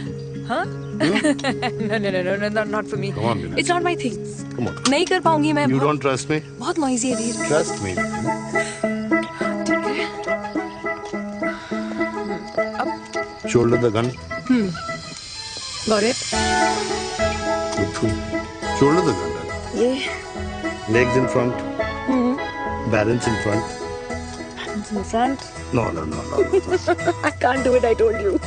Speaker 13: हाँ? No, not for me.
Speaker 2: Come on, Vinay.
Speaker 13: It's not my thing.
Speaker 2: Come on.
Speaker 13: नहीं कर पाऊंगी मैं।
Speaker 2: You don't trust me?
Speaker 13: बहुत noisy है वीर।
Speaker 2: Trust me. Shoulder the gun.
Speaker 13: Got it.
Speaker 2: Shoulder the gun.
Speaker 13: ये
Speaker 2: Legs in front. Balance in front.
Speaker 13: hands in front.
Speaker 2: No.
Speaker 13: I can't do it. I told you.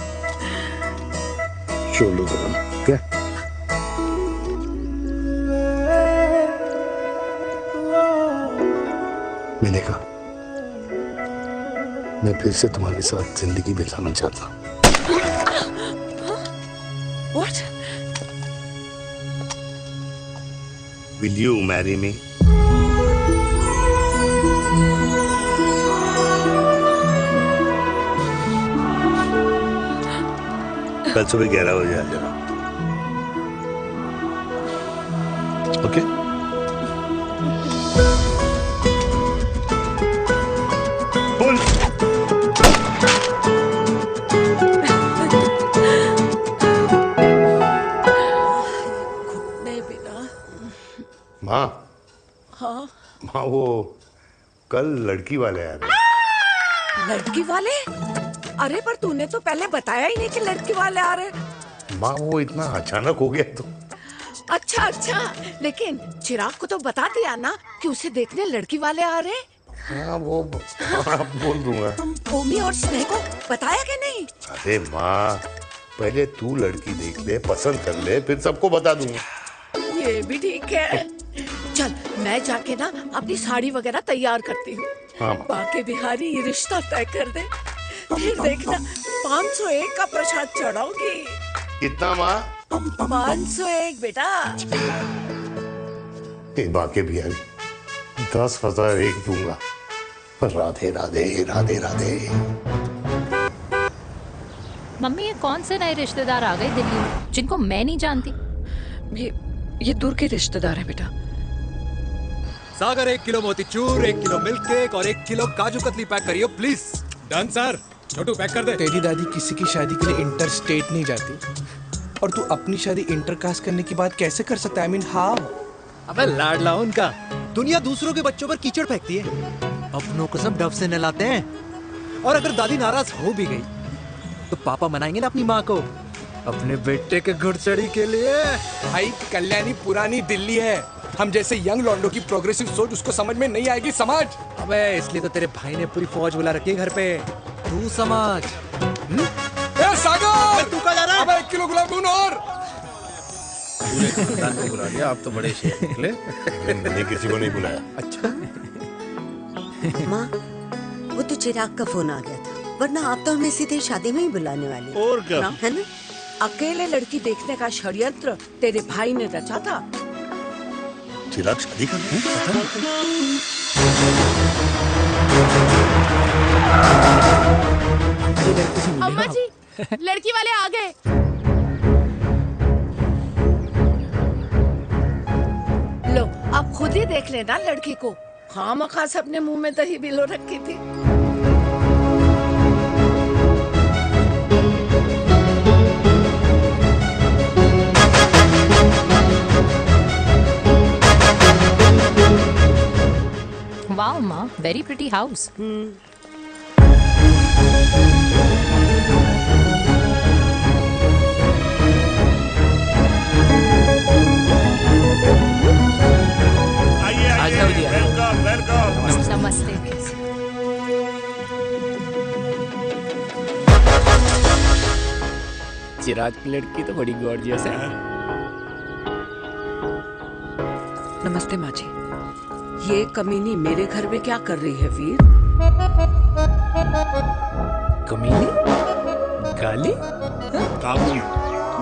Speaker 2: Shoulder the gun. Okay. मैंने कहा मैं फिर से तुम्हारे साथ जिंदगी बिताना चाहता हूँ।
Speaker 3: What?
Speaker 2: Will you marry me? कल सुबह 11 बजे आ जाना। ओके? बोल। माँ,
Speaker 3: हाँ
Speaker 2: माँ वो कल लड़की वाले आ रहे।
Speaker 3: लड़की वाले? अरे पर तूने तो पहले बताया ही नहीं कि लड़की वाले आ रहे।
Speaker 2: माँ वो इतना अचानक हो गया तो।
Speaker 3: अच्छा अच्छा, लेकिन चिराग को तो बता दिया ना कि उसे देखने लड़की वाले आ रहे।
Speaker 2: हाँ वो बोल दूंगा।
Speaker 3: ओमी और स्नेह को बताया कि नहीं?
Speaker 2: अरे माँ, पहले तू लड़की देख ले, पसंद कर ले, फिर सबको बता दूंगा।
Speaker 3: ये भी ठीक है। चल मैं जाके ना अपनी साड़ी वगैरह तैयार करती हूँ।
Speaker 2: हाँ।
Speaker 3: बाकी बिहारी ये रिश्ता तय कर दे, फिर देखना 501 का प्रसाद चढ़ाऊंगी।
Speaker 2: कितना माँ?
Speaker 3: 501 बेटा।
Speaker 2: बाकी बिहारी 10,001 दूंगा। राधे राधे राधे राधे।
Speaker 9: मम्मी ये कौन से नए रिश्तेदार आ गए दिल्ली में जिनको मैं नहीं जानती?
Speaker 3: ये दूर के रिश्तेदार हैं बेटा।
Speaker 1: सागर 1 किलो मोतीचूर, 1 किलो मिल्क केक और 1 किलो काजू कतली पैक करियो please.
Speaker 5: Done sir. Chhotu pack कर दे। तेरी दादी किसी की शादी के लिए इंटर स्टेट नहीं जाती, और तू अपनी शादी इंटर कास्ट करने की बात कैसे कर सकता है? I mean, how?
Speaker 1: अबे लाडला उनका। दुनिया दूसरों के बच्चों पर कीचड़ फेंकती है, अपनों को सब डब से नहलाते हैं। और अगर दादी नाराज हो भी गई तो पापा मनाएंगे ना अपनी माँ को अपने बेटे के घुड़चढ़ी के लिए।
Speaker 5: भाई कल्याणी पुरानी दिल्ली है, हम जैसे यंग लॉन्डो की प्रोग्रेसिव सोच उसको समझ में नहीं आएगी। समझ?
Speaker 1: अबे इसलिए तो तेरे भाई ने पूरी फौज बुला रखी है घर पे, तू समझ।
Speaker 5: ए सागर, तू कहाँ जा रहा है? अबे 1 किलो गुलाब जामुन और।
Speaker 4: पूरे खानदान को बुला लिया, आप तो बड़े शेर निकले।
Speaker 2: मैंने किसी को नहीं बुलाया।
Speaker 1: अच्छा
Speaker 12: माँ, वो तो चिराग का फोन आ गया था, वरना आप तो हमें सीधे शादी में ही बुलाने वाले।
Speaker 2: और क्या?
Speaker 12: है ना?
Speaker 3: अकेले लड़की देखने का षड्यंत्र तेरे भाई ने रचा था।
Speaker 2: चिराग शादी कर
Speaker 11: अम्मा जी, लड़की वाले आ गए।
Speaker 3: लो अब खुद ही देख लेना लड़की को। खामखा से अपने मुंह में दही बिलो रखी थी।
Speaker 9: वाओ माँ, very pretty house.
Speaker 2: Welcome welcome.
Speaker 9: नमस्ते।
Speaker 10: चिराग की लड़की तो बड़ी गॉर्जियस है।
Speaker 3: नमस्ते माँ जी। ये कमीनी मेरे घर में क्या कर रही है वीर?
Speaker 10: कमीनी? गाली?
Speaker 8: काबुल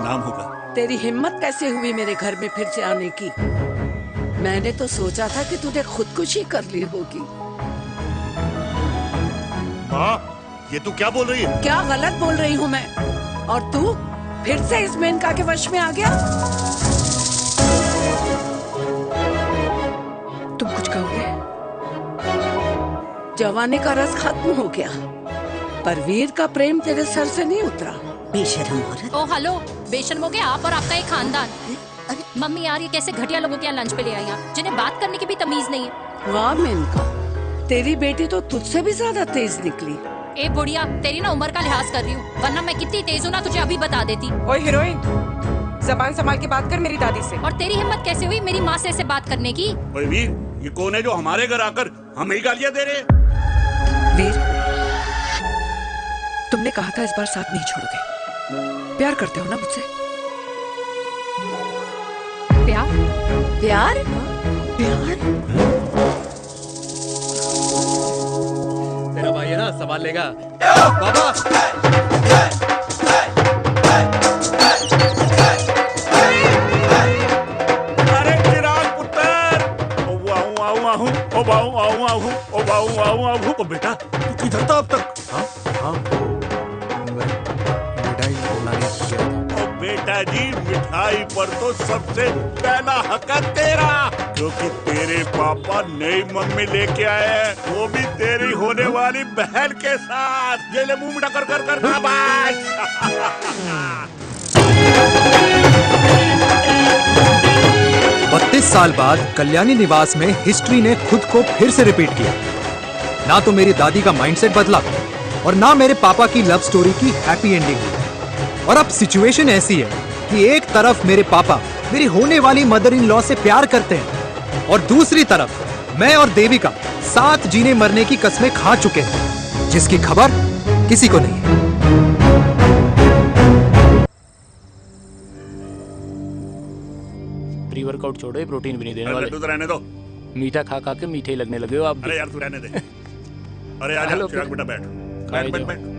Speaker 8: नाम होगा।
Speaker 3: तेरी हिम्मत कैसे हुई मेरे घर में फिर से आने की? मैंने तो सोचा था कि तूने खुदकुशी कर ली होगी।
Speaker 2: माँ, ये तू क्या बोल रही है?
Speaker 3: क्या गलत बोल रही हूँ मैं? और तू फिर से इस मेनका के वश में आ गया? तुम कुछ कहोगे? जवानी का रस खत्म हो गया, पर वीर का प्रेम तेरे सर से नहीं उतरा।
Speaker 12: बेशर्म औरत।
Speaker 9: ओ हेलो, बेशर्म हो गए आप और आपका एक खानदान। मम्मी यार ये कैसे घटिया लोगों के यहाँ लंच पे ले आई आप, जिन्हें बात करने की भी तमीज नहीं है।
Speaker 3: वाह मेनका, तेरी बेटी तो तुझसे भी ज्यादा तेज निकली।
Speaker 9: ए बुढ़िया, तेरी ना उम्र का लिहाज कर रही हूँ, वरना मैं कितनी तेज हूँ ना तुझे अभी बता देती।
Speaker 13: ओए हीरोइन, जबान संभाल के बात कर मेरी दादी से।
Speaker 9: और तेरी हिम्मत कैसे हुई मेरी माँ से ऐसे बात करने की?
Speaker 8: ओए वीर, ये कौन है जो हमारे घर आकर हमें ही गालियां दे रहे?
Speaker 13: वीर, तुमने कहा था इस बार साथ नहीं छोड़ोगे। प्यार करते हो ना मुझसे?
Speaker 9: प्यार?
Speaker 3: प्यार? प्यार?
Speaker 1: तेरा भाई है ना,
Speaker 4: संभाल लेगा। पापा
Speaker 2: अरे चिराग पुत्र, ओ बाऊ ओ बेटा तू किधर था अब तक? बेटा जी मिठाई पर तो सबसे पहला हक है तेरा, क्योंकि तेरे पापा नई मम्मी लेके आए हैं, वो भी तेरी होने वाली बहन के साथ। ये ले मुंह मीठा कर कर कर शाबाश।
Speaker 1: 32 साल बाद कल्याणी निवास में हिस्ट्री ने खुद को फिर से रिपीट किया। ना तो मेरी दादी का माइंडसेट बदला और ना मेरे पापा की लव स्टोरी की हैप्पी एंडिंग हुई। और अब सिचुएशन ऐसी है कि एक तरफ मेरे पापा मेरी होने वाली मदर इन लॉ से प्यार करते हैं और दूसरी तरफ मैं और देविका साथ जीने मरने की कस्में खा चुके हैं, जिसकी खबर किसी को नहीं है।
Speaker 10: प्री वर्कआउट छोड़ो, प्रोटीन भी नहीं देने वाले।
Speaker 2: तू तो रहने दो,
Speaker 10: मीठा खा खा के मीठे ही लगने लगे हो आप।
Speaker 2: अरे यार तू रहने दे। अरे आजा चिराग बेटा, बैठ बैठ बैठ बैठ।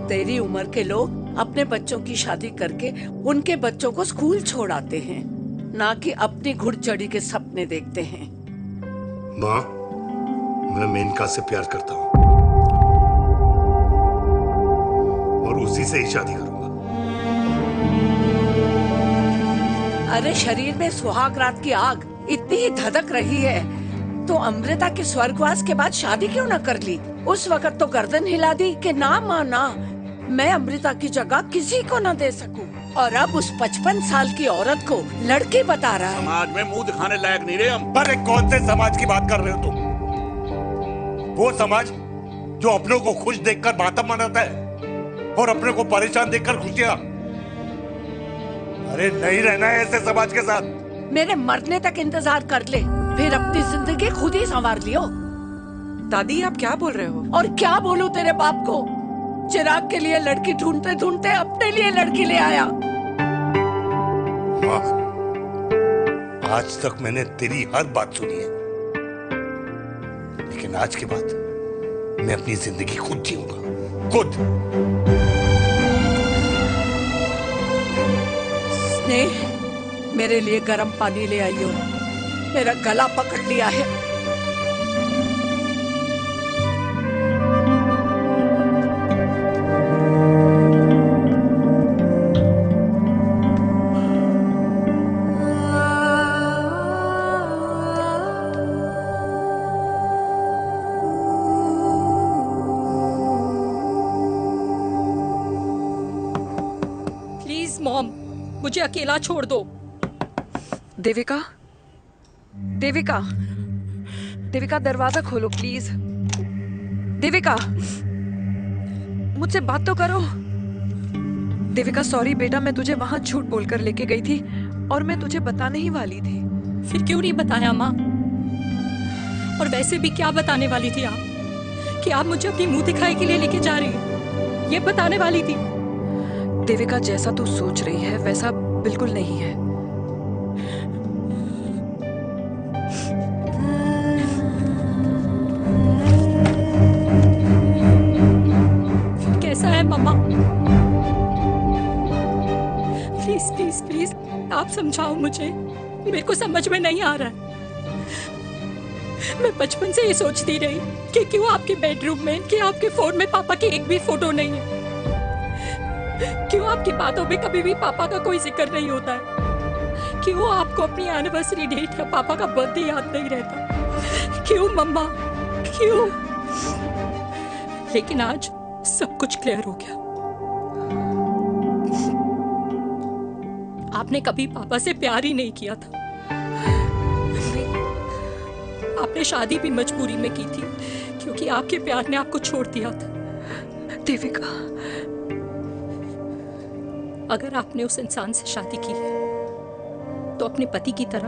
Speaker 3: तेरी उम्र के लोग अपने बच्चों की शादी करके उनके बच्चों को स्कूल छोड़ आते हैं, ना कि अपनी घुड़चढ़ी के सपने देखते हैं।
Speaker 2: माँ, मैं मेनका से प्यार करता हूँ और उसी से ही शादी करूंगा।
Speaker 3: अरे शरीर में सुहाग रात की आग इतनी ही धधक रही है तो अमृता के स्वर्गवास के बाद शादी क्यों न कर ली? उस वक्त तो गर्दन हिला दी कि ना माँ ना, मैं अमृता की जगह किसी को न दे सकूं। और अब उस 55 साल की औरत को लड़की बता रहा है।
Speaker 2: समाज में मुंह दिखाने लायक नहीं रहे हम। अरे कौन से समाज की बात कर रहे हो तुम? वो समाज जो अपनों को खुश देखकर मातम मनाता है और अपने को परेशान देखकर खुशियां। अरे नहीं रहना है ऐसे समाज के साथ।
Speaker 3: मेरे मरने तक इंतजार कर ले, फिर अपनी जिंदगी खुद ही संवार लियो।
Speaker 14: दादी आप क्या बोल रहे हो?
Speaker 3: और क्या बोलूं तेरे बाप को? चिराग के लिए लड़की ढूंढते ढूंढते अपने लिए लड़की ले आया।
Speaker 2: माँ, आज तक मैंने तेरी हर बात सुनी है, लेकिन आज के बाद मैं अपनी जिंदगी खुद जीऊंगा, खुद।
Speaker 3: स्नेह, मेरे लिए गर्म पानी ले आइयो, मेरा गला पकड़ लिया है।
Speaker 9: प्लीज मॉम, मुझे अकेला छोड़ दो।
Speaker 13: देविका, देविका, देविका दरवाजा खोलो प्लीज। देविका, मुझसे बात तो करो। देविका सॉरी बेटा, मैं तुझे वहां झूठ बोलकर लेके गई थी और मैं तुझे बताने ही वाली थी।
Speaker 9: फिर क्यों नहीं बताया माँ? और वैसे भी क्या बताने वाली थी आप? कि आप मुझे अपनी मुंह दिखाई के लिए लेके जा रही हैं, ये बताने वाली थी।
Speaker 13: देविका जैसा तू सोच रही है वैसा बिल्कुल नहीं है।
Speaker 9: फिर कैसा है मम्मा? प्लीज प्लीज प्लीज आप समझाओ मुझे, मेरे को समझ में नहीं आ रहा है। मैं बचपन से ये सोचती रही कि क्यों आपके बेडरूम में, कि आपके फोन में पापा की एक भी फोटो नहीं है, क्यों आपकी बातों में कभी भी पापा का कोई जिक्र नहीं होता है, क्यों आपको अपनी एनिवर्सरी डेट या पापा का बर्थडे याद नहीं रहता, क्यों मम्मा क्यों? लेकिन आज सब कुछ क्लियर हो गया। आपने कभी पापा से प्यार ही नहीं किया था। आपने शादी भी मजबूरी में की थी क्योंकि आपके प्यार ने आपको छोड़ दिया था।
Speaker 13: देविका,
Speaker 9: अगर आपने उस इंसान से शादी की है तो अपने पति की तरह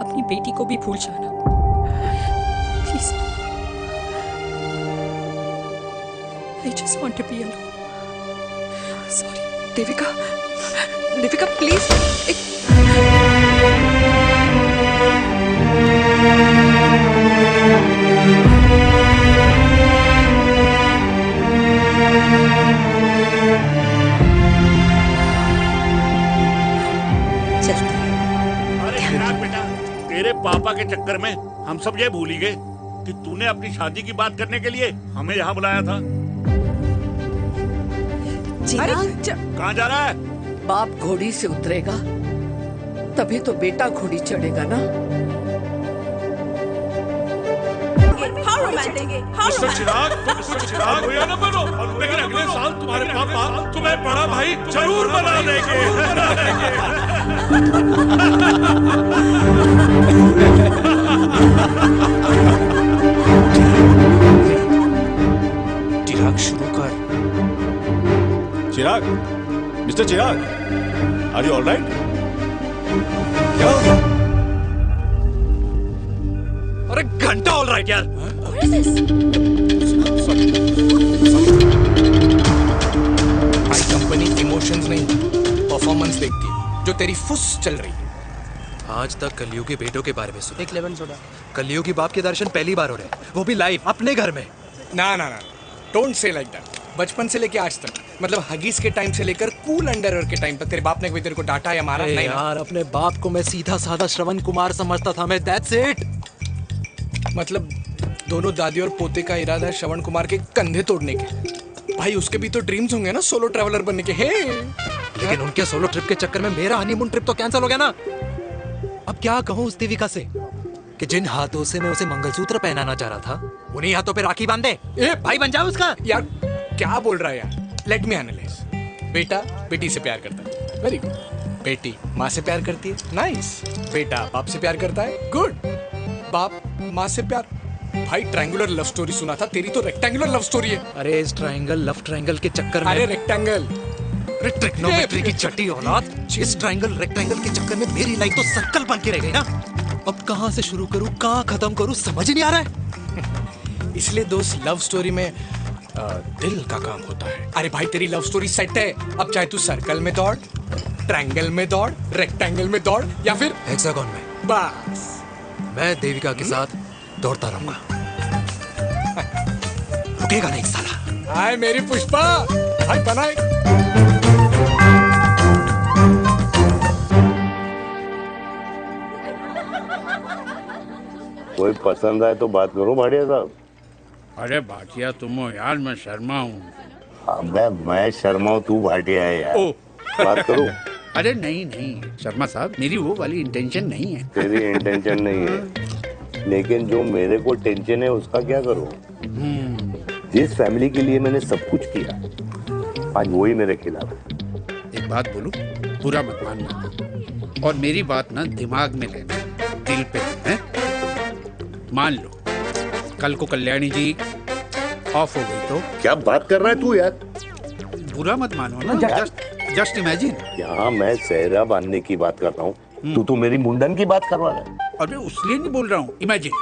Speaker 9: अपनी बेटी को भी भूल जाना please. I just want to be alone.
Speaker 13: Sorry, Devika, Devika please.
Speaker 2: अरे चिराग बेटा, तेरे पापा के चक्कर में हम सब ये भूल ही गए कि तूने अपनी शादी की बात करने के लिए हमें यहाँ बुलाया था। कहाँ जा रहा है?
Speaker 3: बाप घोड़ी से उतरेगा तभी तो बेटा घोड़ी चढ़ेगा ना।
Speaker 2: मिस्टर चिराग, तुम चिराग भैया ना बनो, लेकिन अगले साल तुम्हारे पापा तुम्हें बड़ा भाई जरूर बना देंगे।
Speaker 5: चिराग शुरू कर।
Speaker 8: Chirag, mister Chirag, are you alright?
Speaker 1: अरे घंटा ऑल राइट यार।
Speaker 5: भाई कंपनी इमोशंस नहीं परफॉर्मेंस देखती है, जो तेरी फुस चल रही है।
Speaker 1: आज तक कलयुग के बेटों के बारे में सुना।
Speaker 5: एक लेमन सोडा।
Speaker 1: कलयुग की बाप के दर्शन पहली बार हो रहे हैं, वो भी लाइव अपने घर में।
Speaker 5: ना ना ना, डोंट से लाइक दैट। बचपन से लेके आज तक, मतलब हगीज के टाइम से लेकर कूल अंडरवेयर के टाइम तक तेरे बाप ने कभी तेरे को डांटा या मारा? नहीं
Speaker 1: यार, अपने बाप को मैं सीधा साधा श्रवण कुमार समझता था मैं, दैट्स इट।
Speaker 5: मतलब दोनों दादी और पोते का इरादा है श्रवण कुमार के कंधे तोड़ने के। भाई उसके भी तो ड्रीम्स होंगे ना सोलो ट्रैवलर बनने के। हे
Speaker 1: लेकिन उनके सोलो ट्रिप के चक्कर में मेरा हनीमून ट्रिप तो कैंसिल हो गया ना। अब क्या कहूँ उस देविका से कि जिन हाथों से मैं उसे मंगलसूत्र पहनाना चाह रहा था उन्हीं हाथों पे राखी बांध दे।
Speaker 5: ए
Speaker 1: भाई बन जाओ उसका।
Speaker 5: यार क्या बोल रहा है यार? Let me analyse. बेटा बेटी से प्यार करता है, वेरी गुड। बेटी माँ से प्यार करती है, नाइस। बेटा बाप से प्यार करता है, गुड। बाप माँ से प्यार। भाई ट्रायंगुलर लव स्टोरी सुना था, तेरी तो रेक्टेंगुलर लव स्टोरी है।
Speaker 1: अरे इस ट्रायंगल लव ट्रायंगल के चक्कर में,
Speaker 5: अरे रेक्टेंगल,
Speaker 1: अरे ट्रिग्नोमेट्री की छठी औलाद, इस ट्रायंगल रेक्टेंगल के चक्कर में मेरी लाइफ तो सर्कल बन के रह गई ना। अब कहाँ से शुरू करूँ, कहाँ खत्म करूँ, समझ ही नहीं आ रहा है।
Speaker 5: इसलिए दोस्त लव स्टोरी में दिल का काम होता है। अरे भाई तेरी लव स्टोरी सेट है, अब चाहे तू सर्कल में दौड़, ट्रायंगल में दौड़, रेक्टेंगल में दौड़ या फिर
Speaker 1: हेक्सागोन में,
Speaker 5: बस
Speaker 1: मैं देविका के साथ दौड़ता रहूंगा। रुकेगा नहीं साला।
Speaker 5: हाय मेरी पुष्पा, हाय बनाए।
Speaker 2: कोई पसंद आए तो बात करो भाटिया साहब।
Speaker 4: अरे भाटिया तुम हो यार, मैं शर्मा हूँ।
Speaker 2: अबे मैं शर्मा हूँ, तू भाटिया है यार। बात करो।
Speaker 4: अरे नहीं नहीं शर्मा साहब, मेरी वो वाली इंटेंशन नहीं है।
Speaker 2: तेरी इंटेंशन नहीं है, लेकिन जो मेरे को टेंशन है उसका क्या करूँ? जिस फैमिली के लिए मैंने सब कुछ किया, आज वही मेरे खिलाफ है।
Speaker 4: एक बात बोलूं, बुरा मत मानना, और मेरी बात ना दिमाग में लेना, दिल पे है। मान लो कल को कल्याणी जी ऑफ हो गई तो?
Speaker 2: क्या बात कर रहा है तू यार?
Speaker 4: बुरा मत मानो ना, जस्ट इमेजिन।
Speaker 2: यहाँ मैं सेहरा बांधने की बात कर रहा हूँ, तू तो मेरी मुंडन की बात करवा रहा है।
Speaker 4: अरे उसलिए नहीं बोल रहा हूँ, इमेजिन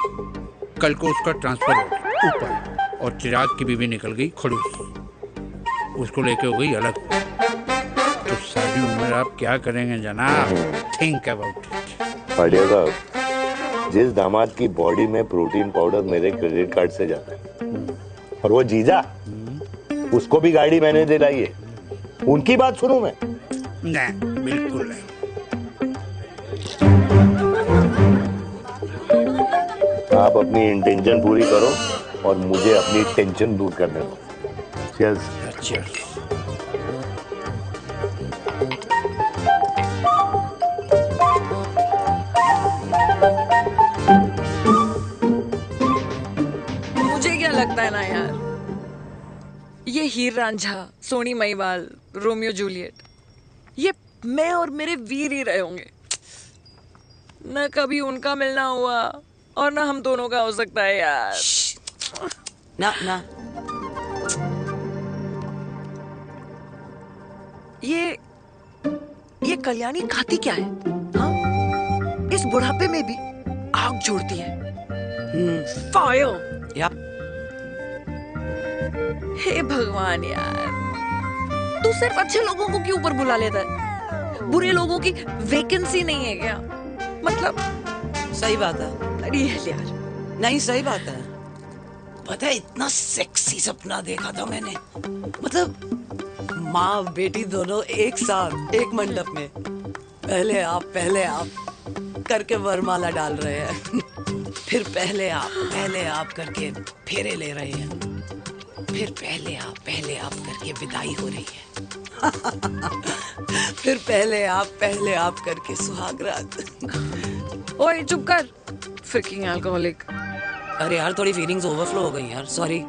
Speaker 4: कल को उसका ट्रांसफर हो गया ऊपर और चिराग की बीवी निकल गई खड़ूस, उसको लेके हो गई अलग, तो सारी उम्र आप क्या करेंगे जनाब? Think about it.
Speaker 2: बढ़िया साहब, जिस दामाद की बॉडी में प्रोटीन पाउडर मेरे क्रेडिट कार्ड से जाता है, और वो जीजा, उसको भी गाड़ी मैंने दिलाई है, उनकी बात सुनूं मैं?
Speaker 4: नहीं, बिल्कुल नहीं।
Speaker 2: आप अपनी इंटेंशन पूरी करो और मुझे अपनी टेंशन दूर करने दो। चीयर्स।
Speaker 4: चीयर्स।
Speaker 13: मुझे क्या लगता है ना यार, ये हीर रांझा, सोनी महिवाल, रोमियो जूलियट, ये मैं और मेरे वीर ही रहे होंगे। न कभी उनका मिलना हुआ और ना हम दोनों का हो सकता है यार।
Speaker 12: ना ना,
Speaker 13: ये कल्याणी खाती क्या है? हाँ? इस बुढ़ापे में भी आग जोड़ती है। फायर।
Speaker 12: यार
Speaker 13: हे भगवान यार, तू सिर्फ अच्छे लोगों को क्यों ऊपर बुला लेता है? बुरे लोगों की वैकेंसी नहीं है क्या? मतलब
Speaker 12: सही बात है।
Speaker 14: रियल यार। नहीं सही बात है। पता है इतना सेक्सी सपना देखा था मैंने, मतलब माँ बेटी दोनों एक साथ एक मंडप में पहले आप करके वरमाला डाल रहे हैं फिर पहले आप करके फेरे ले रहे हैं, फिर पहले आप करके विदाई हो रही है फिर पहले आप करके सुहाग रात।
Speaker 13: ओए चुप कर, फ्रिकिंग अल्कोहलिक।
Speaker 14: अरे यार थोड़ी फीलिंग्स ओवरफ्लो हो गई यार, सॉरी।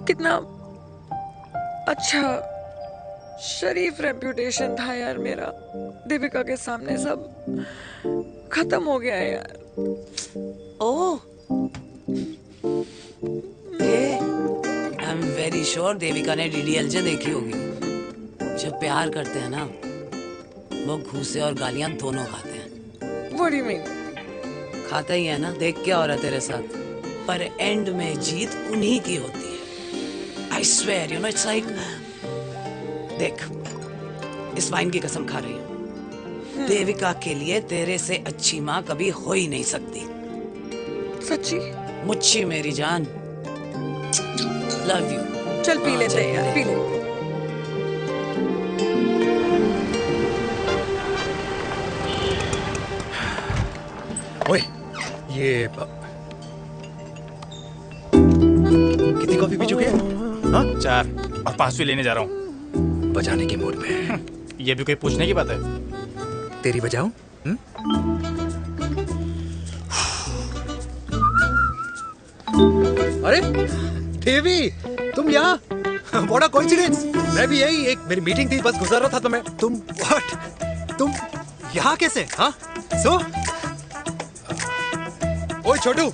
Speaker 13: कितना अच्छा शरीफ रेप्यूटेशन था यार मेरा, दीपिका के सामने सब खत्म हो गया है यार।
Speaker 14: Oh, I am very sure Devika ने डीडीएलजे देखी होगी। जब प्यार करते हैं ना वो घूसे और गालियां दोनों खाते हैं।
Speaker 13: What do you mean?
Speaker 14: खाता ही है ना, देख क्या हो रहा है तेरे साथ, पर एंड में जीत उन्हीं की होती है। I swear, you know, it's like, देख, इस वाइन की कसम खा रही हूँ, देविका के लिए तेरे से अच्छी माँ कभी हो ही नहीं सकती।
Speaker 13: सच्ची?
Speaker 14: मुच्छी मेरी जान, लव यू।
Speaker 13: चल पी लेते हैं यार, पी ले।
Speaker 1: ओए, ये कितनी कॉफी पी चुके हैं? हाँ?
Speaker 17: 4 और 5वीं लेने जा रहा हूँ।
Speaker 1: बजाने के मूड में।
Speaker 17: ये भी कोई पूछने की बात है?
Speaker 1: तेरी बजाऊं? अरे देवी, तुम यहाँ? What a coincidence! मैं भी यही, एक मेरी मीटिंग थी, बस गुजर रहा था तो मैं, तुम यहाँ कैसे? हाँ? ओए छोटू,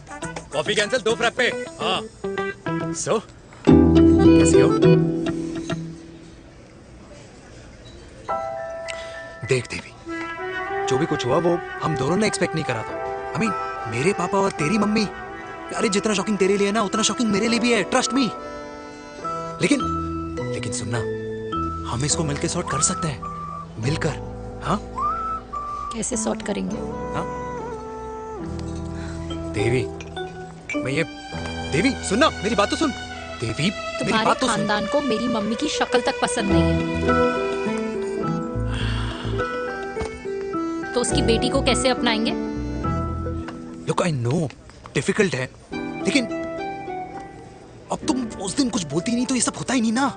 Speaker 1: कॉफी कैंसिल, 2 फ्रैप पे। हाँ। कैसी हो? देख देवी, जो भी कुछ हुआ वो हम दोनों ने एक्सपेक्ट नहीं करा था। I mean, मेरे पापा और तेरी मम्मी, अरे जितना शॉकिंग तेरे लिए है ना उतना शॉकिंग मेरे लिए भी है, ट्रस्ट मी। लेकिन सुनना, हम इसको मिलकर सॉर्ट कर सकते हैं, मिलकर। हाँ?
Speaker 9: कैसे सॉर्ट करेंगे?
Speaker 1: हाँ? देवी, देवी सुनना, मेरी बात तो सुन। देवी, मेरी बात तो सुन।
Speaker 9: खानदान को मेरी मम्मी की शक्ल तक पसंद नहीं है, तो उसकी बेटी को कैसे अपनाएंगे?
Speaker 1: Look, I know, डिफिकल्ट है, लेकिन अब तुम उस दिन कुछ बोलती नहीं तो ये सब होता ही नहीं ना।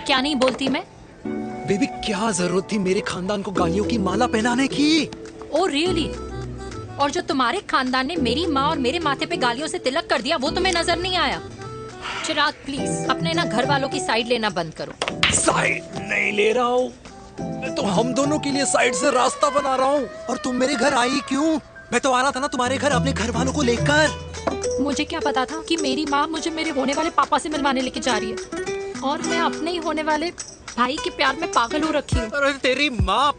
Speaker 9: क्या नहीं बोलती मैं?
Speaker 1: बेबी, क्या जरूरत थी मेरे खानदान को गालियों की माला पहनाने की?
Speaker 9: Oh really? और जो तुम्हारे खानदान ने मेरी माँ और मेरे माथे पे गालियों से तिलक कर दिया वो तुम्हें नजर नहीं आया? चिराग प्लीज अपने ना घर वालों की साइड लेना बंद करो।
Speaker 1: साइड नहीं ले रहा हूँ, मैं तो हम दोनों के लिए साइड से रास्ता बना रहा हूँ। और तुम मेरे घर आई क्यों? मैं तो आ रहा था ना तुम्हारे घर अपने घर वालों को लेकर।
Speaker 9: मुझे क्या पता था कि मेरी माँ मुझे मेरे होने वाले पापा से मिलवाने लेके जा रही है, और मैं अपने ही होने वाले भाई के प्यार में पागल हो रखी हूँ।
Speaker 1: अरे तेरी माँ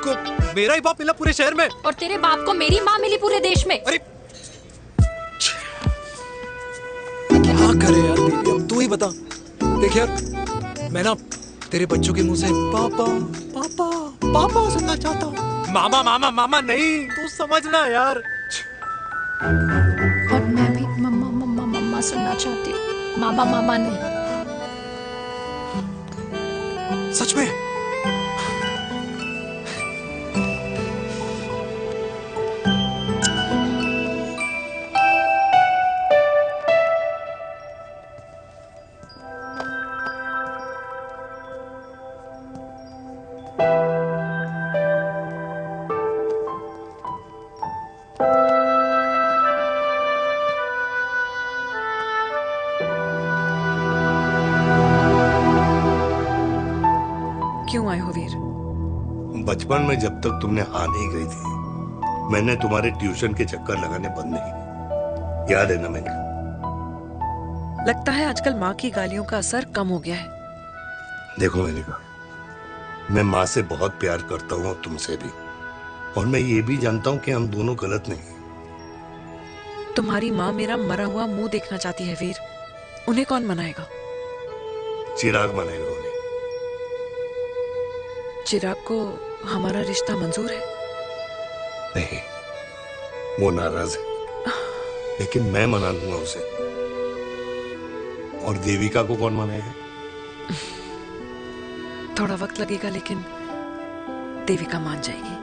Speaker 1: को मेरा ही बाप मिला पूरे शहर में,
Speaker 9: और तेरे बाप को मेरी माँ मिली पूरे देश में।
Speaker 1: अरे क्या करे यार दीदी, अब तू ही बता। देख यार, मैं ना तेरे बच्चों के मुंह से पापा पापा पापा सुनना चाहता हूँ, मामा मामा मामा नहीं, तू समझना यार।
Speaker 9: और मैं भी मम्मा मम्मा मम्मा सुनना चाहती हूँ, मामा मामा नहीं।
Speaker 1: सच में?
Speaker 13: क्यों आए हो वीर?
Speaker 2: बचपन में जब तक तुमने हाँ नहीं गई थी, मैंने तुम्हारे ट्यूशन के चक्कर लगाने बंद नहीं किए, याद है ना? मैंने
Speaker 13: लगता है आजकल माँ की गालियों का असर कम हो गया है।
Speaker 2: देखो मेलिका, मैं माँ से बहुत प्यार करता हूँ और तुमसे भी, और मैं ये भी जानता हूँ कि हम दोनों गलत नहीं।
Speaker 13: तुम्हारी माँ मेरा मरा हुआ मुंह देखना चाहती है वीर, उन्हें कौन मनाएगा?
Speaker 2: चिराग मनाएगा उन्हें।
Speaker 13: चिराग को हमारा रिश्ता मंजूर है?
Speaker 2: नहीं, वो नाराज है, लेकिन मैं मना लूंगा उसे। और देविका को कौन मनाएगा?
Speaker 13: थोड़ा वक्त लगेगा, लेकिन देविका मान जाएगी।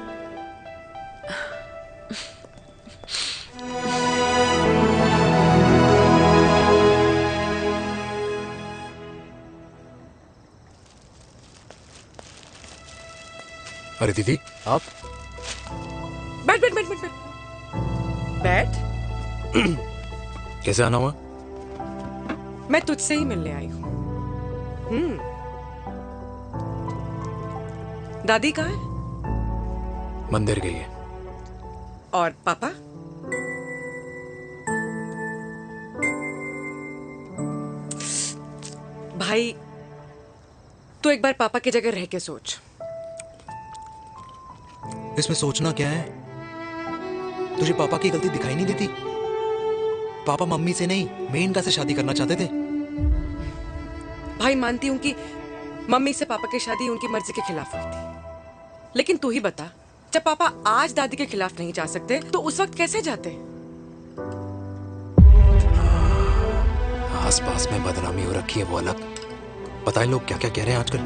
Speaker 1: अरे दीदी, आप
Speaker 13: बैठ बैठ बैठ बैठ बैठ।
Speaker 1: कैसे आना हुआ?
Speaker 13: मैं तुझसे ही मिलने आई हूँ। दादी कहाँ है?
Speaker 1: मंदिर गई है।
Speaker 13: और पापा? भाई, तू एक बार पापा की जगह रह के सोच।
Speaker 1: इसमें सोचना क्या है? तुझे पापा की गलती दिखाई नहीं देती? पापा मम्मी से नहीं, मेनका से शादी करना चाहते थे।
Speaker 13: भाई, मानती हूं कि मम्मी से पापा की शादी उनकी मर्जी के खिलाफ हुई थी, लेकिन तू ही बता, जब पापा आज दादी के खिलाफ नहीं जा सकते तो उस वक्त कैसे जाते?
Speaker 1: आस पास में बदनामी हो रखी है, वो अलग। पता है लोग क्या क्या कह रहे हैं आजकल?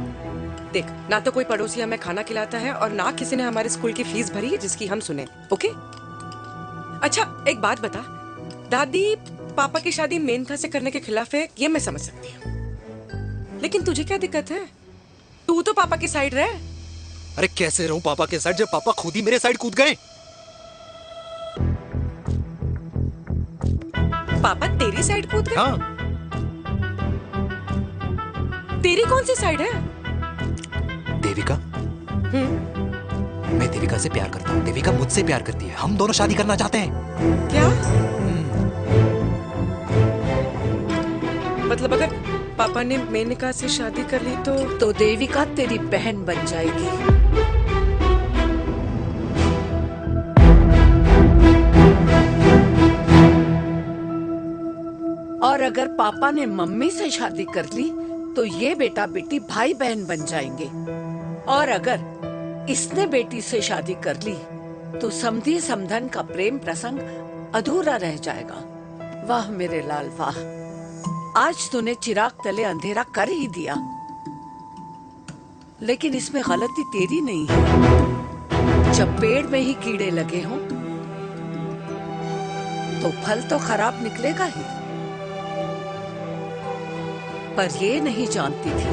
Speaker 13: देख, ना तो कोई पड़ोसी हमें खाना खिलाता है और ना किसी ने हमारे स्कूल की फीस भरी है जिसकी हम सुने। ओके? अच्छा, एक बात बता, दादी पापा की शादी मेनका से करने के खिलाफ है, ये मैं समझ सकती हूँ, लेकिन तुझे क्या दिक्कत है? तू तो पापा की साइड रहे।
Speaker 1: अरे कैसे रहूं पापा के साइड जब पापा खुद ही मेरे साइड कूद गए?
Speaker 13: पापा तेरी साइड कूद गए?
Speaker 1: हाँ।
Speaker 13: तेरी कौन सी साइड है?
Speaker 1: देविका। मैं देविका से प्यार करता हूँ, देविका मुझसे प्यार करती है, हम दोनों शादी करना चाहते हैं।
Speaker 13: क्या? मतलब अगर पापा ने मेनका से शादी कर ली तो
Speaker 3: देविका तेरी बहन बन जाएगी। और अगर पापा ने मम्मी से शादी कर ली तो ये बेटा बेटी भाई बहन बन जाएंगे। और अगर इसने बेटी से शादी कर ली तो समधी समधन का प्रेम प्रसंग अधूरा रह जाएगा। वाह मेरे लाल वाह, आज तूने चिराग तले अंधेरा कर ही दिया, लेकिन इसमें गलती तेरी नहीं है। जब पेड़ में ही कीड़े लगे हों तो फल तो खराब निकलेगा ही। पर ये नहीं जानती थी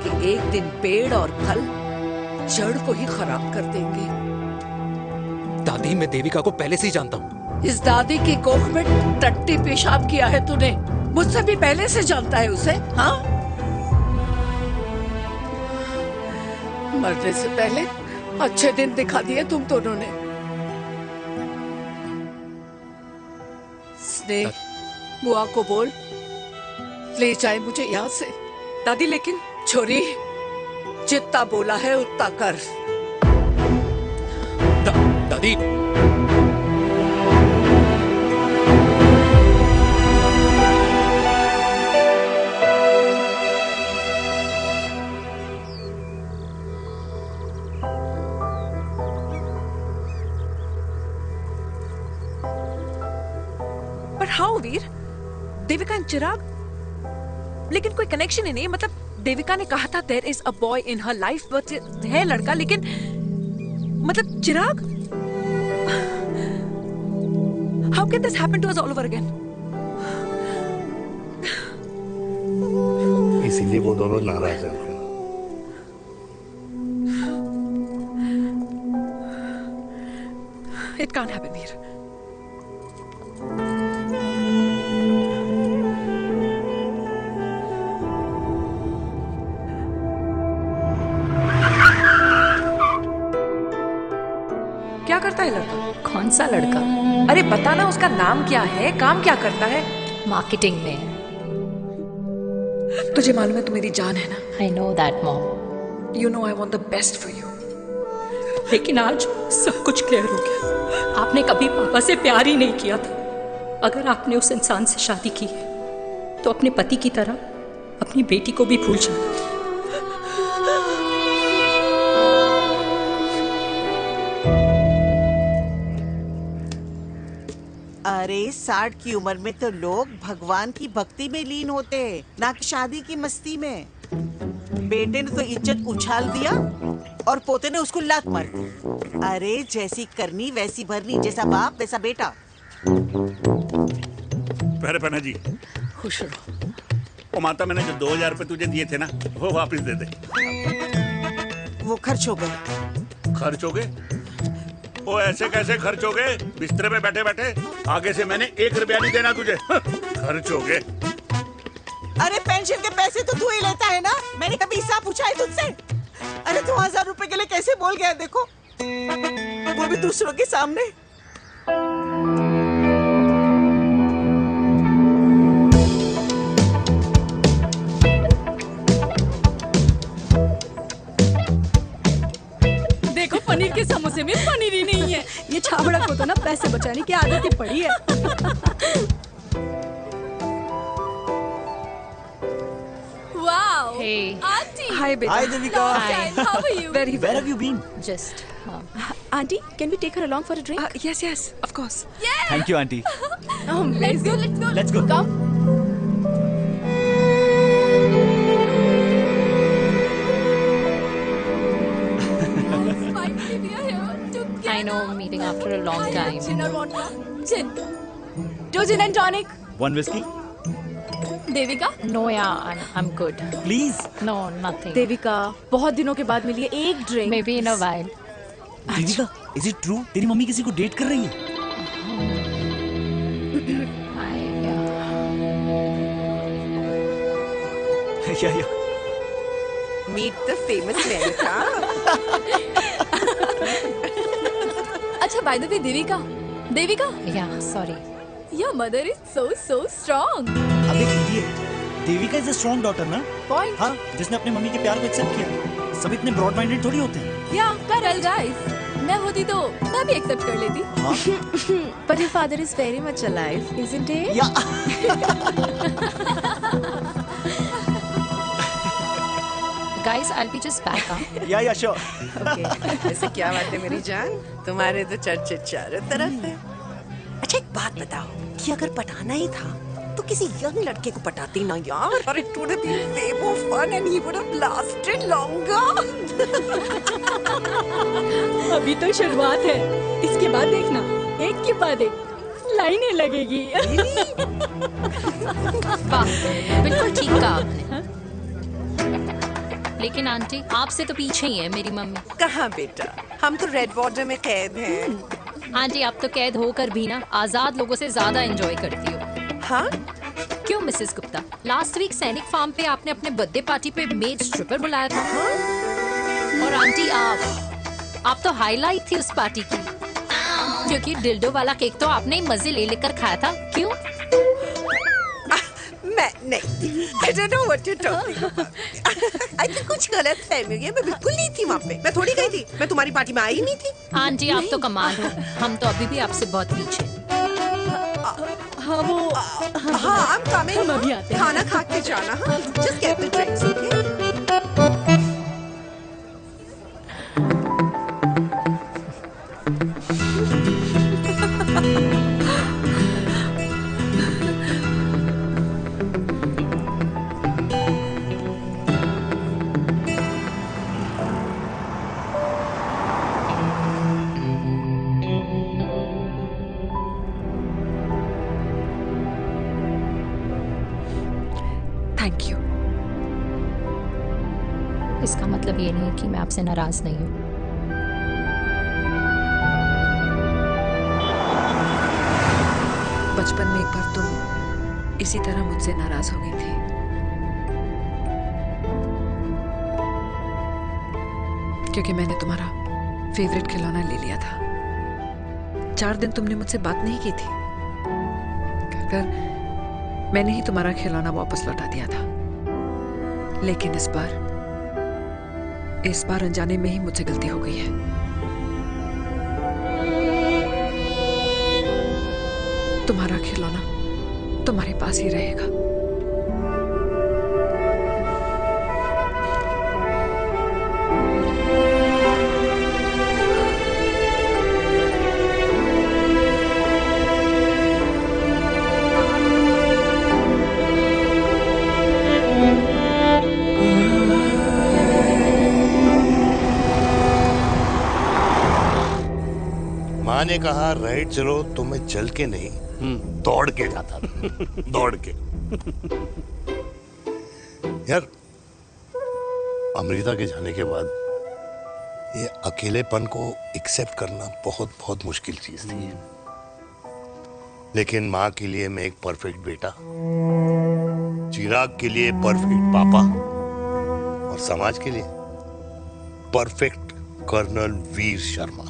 Speaker 3: कि एक दिन पेड़ और फल जड़ को ही खराब कर देंगे।
Speaker 1: दादी, मैं देविका को पहले से ही जानता हूँ।
Speaker 3: इस दादी की कोख में टट्टी पेशाब किया है तूने, मुझसे भी पहले से जानता है उसे। हाँ, मरने से पहले अच्छे दिन दिखा दिए तुम दोनों ने। स्नेह, बुआ को बोल ले जाए मुझे यहाँ से।
Speaker 13: दादी, लेकिन
Speaker 3: छोरी, जितना बोला है उतना कर।
Speaker 1: दादी,
Speaker 13: पर हाउ वीर? देविका एंड चिराग, लेकिन कोई कनेक्शन ही नहीं। मतलब देविका ने कहा था there is a boy in her life, but है लड़का, लेकिन मतलब Chirag, how can this happen to us all over again?
Speaker 2: इसीलिए वो दोनों नाराज हैं।
Speaker 13: It can't happen Veer. क्या करता है लड़का?
Speaker 9: कौन सा लड़का?
Speaker 13: अरे बताना, उसका नाम क्या है, काम क्या करता है?
Speaker 9: मार्केटिंग में है।
Speaker 13: तुझे मालूम है तू मेरी जान है ना?
Speaker 9: I know that mom.
Speaker 13: You know I want the best for you.
Speaker 9: लेकिन आज सब कुछ क्लियर हो गया। आपने कभी पापा से प्यार ही नहीं किया था। अगर आपने उस इंसान से शादी की है तो अपने पति की तरह अपनी बेटी को भी भूल जाना।
Speaker 18: अरे 60 की उम्र में तो लोग भगवान की भक्ति में लीन होते हैं, ना कि शादी की मस्ती में। बेटे ने तो इज्जत उछाल दिया और पोते ने उसको लात मार दी। अरे जैसी करनी वैसी भरनी, जैसा बाप वैसा बेटा।
Speaker 19: पहना जी
Speaker 3: खुश रहो।
Speaker 19: ओ माता, मैंने जो 2000 रुपए तुझे दिए थे ना, वो वापस दे दे।
Speaker 18: वो खर्च हो गए।
Speaker 19: खर्च हो गए? ओ ऐसे कैसे खर्च हो गए? बिस्तर पे बैठे बैठे। आगे से मैंने 1 रुपया नहीं देना तुझे। खर्च हो गए।
Speaker 18: अरे पेंशन के पैसे तो तू ही लेता है ना, मैंने कभी हिसाब पूछा है तुझसे? अरे 2000 रुपए के लिए कैसे बोल गया देखो, वो भी दूसरों के सामने।
Speaker 16: देखो पनीर के समोसे में पनीर ही नहीं है। ये छाबड़ा को तो ना पैसे बचाने की आदत ही पड़ी है।
Speaker 13: Wow!
Speaker 9: Hey.
Speaker 13: Auntie!
Speaker 16: Hi, beta.
Speaker 13: Hi, Devika.
Speaker 16: Hi.
Speaker 13: How are you?
Speaker 16: Very well.
Speaker 13: Where have you
Speaker 16: been?
Speaker 9: Just.
Speaker 16: Auntie, can we take her along for a drink? Yes, yes, of course.
Speaker 13: Yeah!
Speaker 17: Thank you, auntie.
Speaker 13: Let's go, let's go.
Speaker 17: Let's go.
Speaker 13: Come. Finally, we are here together.
Speaker 9: I know, meeting after a long time.
Speaker 13: Gin or vodka? Gin. 2 gin and tonic.
Speaker 17: 1 whiskey?
Speaker 13: Devika?
Speaker 9: No, yeah, I'm good.
Speaker 17: Please.
Speaker 9: No, nothing.
Speaker 16: Devika, बहुत दिनों के बाद मिली है, एक drink.
Speaker 9: Maybe in a while.
Speaker 17: Devika, is it true? तेरी mummy किसी को date कर रही है?
Speaker 14: Yeah. Meet the famous America.
Speaker 13: अच्छा, by the way, Devika?
Speaker 9: Yeah, sorry.
Speaker 13: Your mother is so strong.
Speaker 17: अबे idiot. Devika is a strong daughter ना?
Speaker 13: Point.
Speaker 17: हाँ, जिसने अपने मम्मी के प्यार को एक्सेप्ट किया। सब इतने ब्रॉड माइंडेड थोड़ी होते हैं।
Speaker 13: Yeah, correct guys. मैं होती तो मैं भी एक्सेप्ट कर लेती। But your father is very much alive, isn't he?
Speaker 9: Guys, I'll be just back.
Speaker 17: Yeah, sure.
Speaker 14: Okay. ऐसे क्या बात है मेरी जान? तुम्हारे तो चर्चे चारों तरफ है। अच्छा एक बात बताओ कि अगर पटाना ही था तो किसी यंग लड़के को पटाती ना यार, और it would have been way more fun and he would have lasted longer.
Speaker 16: अभी तो शुरुआत है, इसके बाद देखना, एक के बाद एक लाइनें लगेगी।
Speaker 9: वाह, बिल्कुल ठीक कहा आपने। लेकिन आंटी, आपसे तो पीछे ही है मेरी मम्मी।
Speaker 14: कहाँ बेटा, हम तो रेड वाटर में कैद हैं।
Speaker 9: आंटी, आप तो कैद होकर भी ना आजाद लोगों से ज्यादा एंजॉय करती हो।
Speaker 14: हाँ?
Speaker 9: क्यों मिसेस गुप्ता, लास्ट वीक सैनिक फार्म पे आपने अपने बर्थडे पार्टी पे मेड स्ट्रिपर बुलाया था। और आंटी, आप तो हाईलाइट थी उस पार्टी की, क्योंकि डिल्डो वाला केक तो आपने ही मजे ले लेकर खाया था। क्यों?
Speaker 14: मैं नहीं, I don't know what you're talking about. I think कुछ गलत फहमी हुई है, मैं बिल्कुल नहीं थी वहाँ पे। मैं थोड़ी गई थी, मैं तुम्हारी पार्टी में आई नहीं थी।
Speaker 9: आंटी, आप तो कमाल हो, हम तो अभी भी आपसे बहुत पीछे।
Speaker 16: हाँ वो,
Speaker 14: हाँ I'm coming.
Speaker 16: हम अभी आते हैं।
Speaker 14: खाना खा के जाना, हाँ? Just get the drinks, okay?
Speaker 16: Thank you.
Speaker 9: इसका मतलब ये नहीं कि मैं आपसे नाराज नहीं हूँ।
Speaker 16: बचपन में एक बार तुम इसी तरह मुझसे नाराज हो गई थी। क्योंकि मैंने तुम्हारा फेवरेट खिलौना ले लिया था। 4 दिन तुमने मुझसे बात नहीं की थी, कहकर मैंने ही तुम्हारा खिलौना वापस लौटा दिया था। लेकिन इस बार अनजाने में ही मुझसे गलती हो गई है। तुम्हारा खिलौना तुम्हारे पास ही रहेगा।
Speaker 2: माँ ने कहा राइट चलो तो मैं चल के नहीं दौड़ के जाता था। दौड़ के। यार अमृता के जाने के बाद ये अकेलेपन को एक्सेप्ट करना बहुत बहुत मुश्किल चीज थी। लेकिन माँ के लिए मैं एक परफेक्ट बेटा, चिराग के लिए परफेक्ट पापा और समाज के लिए परफेक्ट कर्नल वीर शर्मा।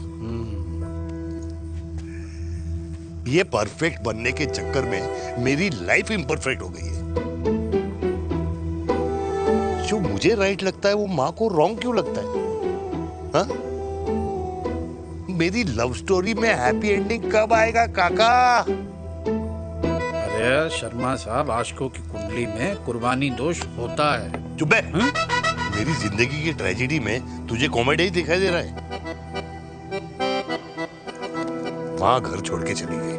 Speaker 2: ये परफेक्ट बनने के चक्कर में मेरी लाइफ इम्परफेक्ट हो गई है। जो मुझे राइट लगता है वो माँ को रॉन्ग क्यों लगता है? हा? मेरी लव स्टोरी में हैप्पी एंडिंग कब आएगा काका?
Speaker 4: अरे शर्मा साहब, आशिकों की कुंडली में कुर्बानी दोष होता है।
Speaker 2: चुप है। मेरी जिंदगी की ट्रेजेडी में तुझे कॉमेडी ही दिखाई दे रहा है। माँ घर छोड़ के चली गई।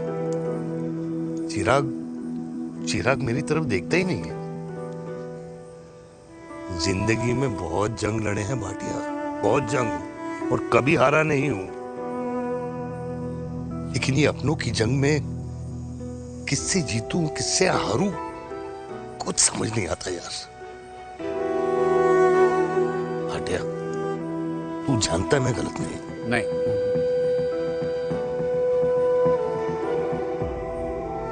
Speaker 2: चिराग मेरी तरफ देखता ही नहीं है। जिंदगी में बहुत जंग लड़े हैं भाटिया, बहुत जंग, और कभी हारा नहीं हूं। लेकिन ये अपनों की जंग में किससे जीतूं किससे हारूं कुछ समझ नहीं आता यार। भाटिया तू जानता है मैं गलत नहीं।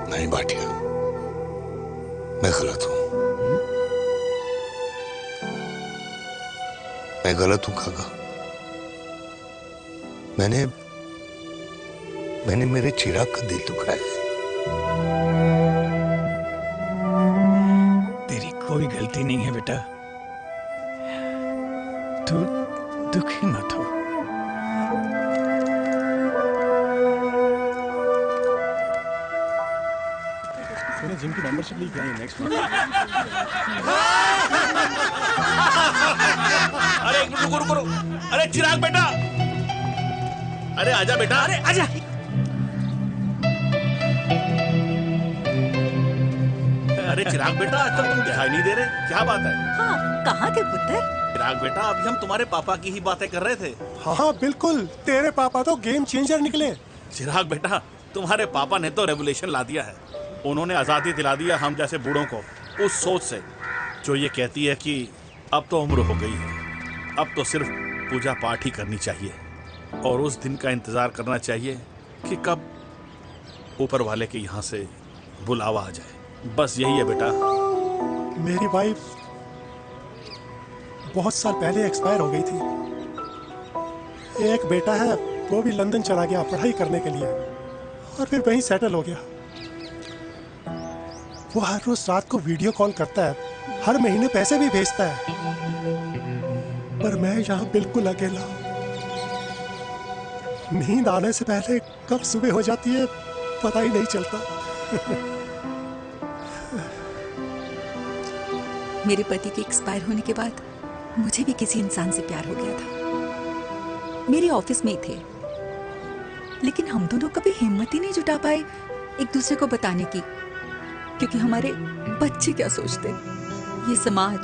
Speaker 2: नहीं भाटिया, मैं गलत हूं। मैं गलत हूं काका। मैंने मेरे चिराग का दिल दुखाया है।
Speaker 17: तेरी कोई गलती नहीं है बेटा, तू दुखी मत हो।
Speaker 6: जिम की मेंबरशिप ली क्या है नेक्स्ट मंथ?
Speaker 19: अरे रुको। अरे चिराग बेटा, अरे आजा बेटा, अरे आजा। अरे चिराग बेटा, आजकल तुम दिखाई नहीं दे रहे, क्या बात है?
Speaker 20: हाँ, कहाँ थे पुत्र?
Speaker 19: चिराग बेटा, अभी हम तुम्हारे पापा की ही बातें कर रहे थे।
Speaker 21: हाँ बिल्कुल, तेरे पापा तो गेम चेंजर निकले।
Speaker 19: चिराग बेटा, तुम्हारे पापा ने तो रेवोल्यूशन ला दिया है। उन्होंने आज़ादी दिला दिया हम जैसे बूढ़ों को उस सोच से जो ये कहती है कि अब तो उम्र हो गई है, अब तो सिर्फ पूजा पाठ ही करनी चाहिए और उस दिन का इंतज़ार करना चाहिए कि कब ऊपर वाले के यहाँ से बुलावा आ जाए। बस यही है बेटा।
Speaker 21: मेरी वाइफ बहुत साल पहले एक्सपायर हो गई थी। एक बेटा है, वो भी लंदन चला गया पढ़ाई करने के लिए और फिर वहीं सेटल हो गया। वो हर रोज रात को वीडियो कॉल करता है, हर महीने पैसे भी भेजता है, पर मैं यहाँ बिल्कुल अकेला हूँ। नींद आने से पहले कब सुबह हो जाती है पता ही नहीं चलता।
Speaker 20: मेरे पति के एक्सपायर होने के बाद मुझे भी किसी इंसान से प्यार हो गया था। मेरे ऑफिस में ही थे, लेकिन हम दोनों कभी हिम्मत ही नहीं जुटा पाए एक दूसरे को बताने की, क्योंकि हमारे बच्चे क्या सोचते, ये समाज,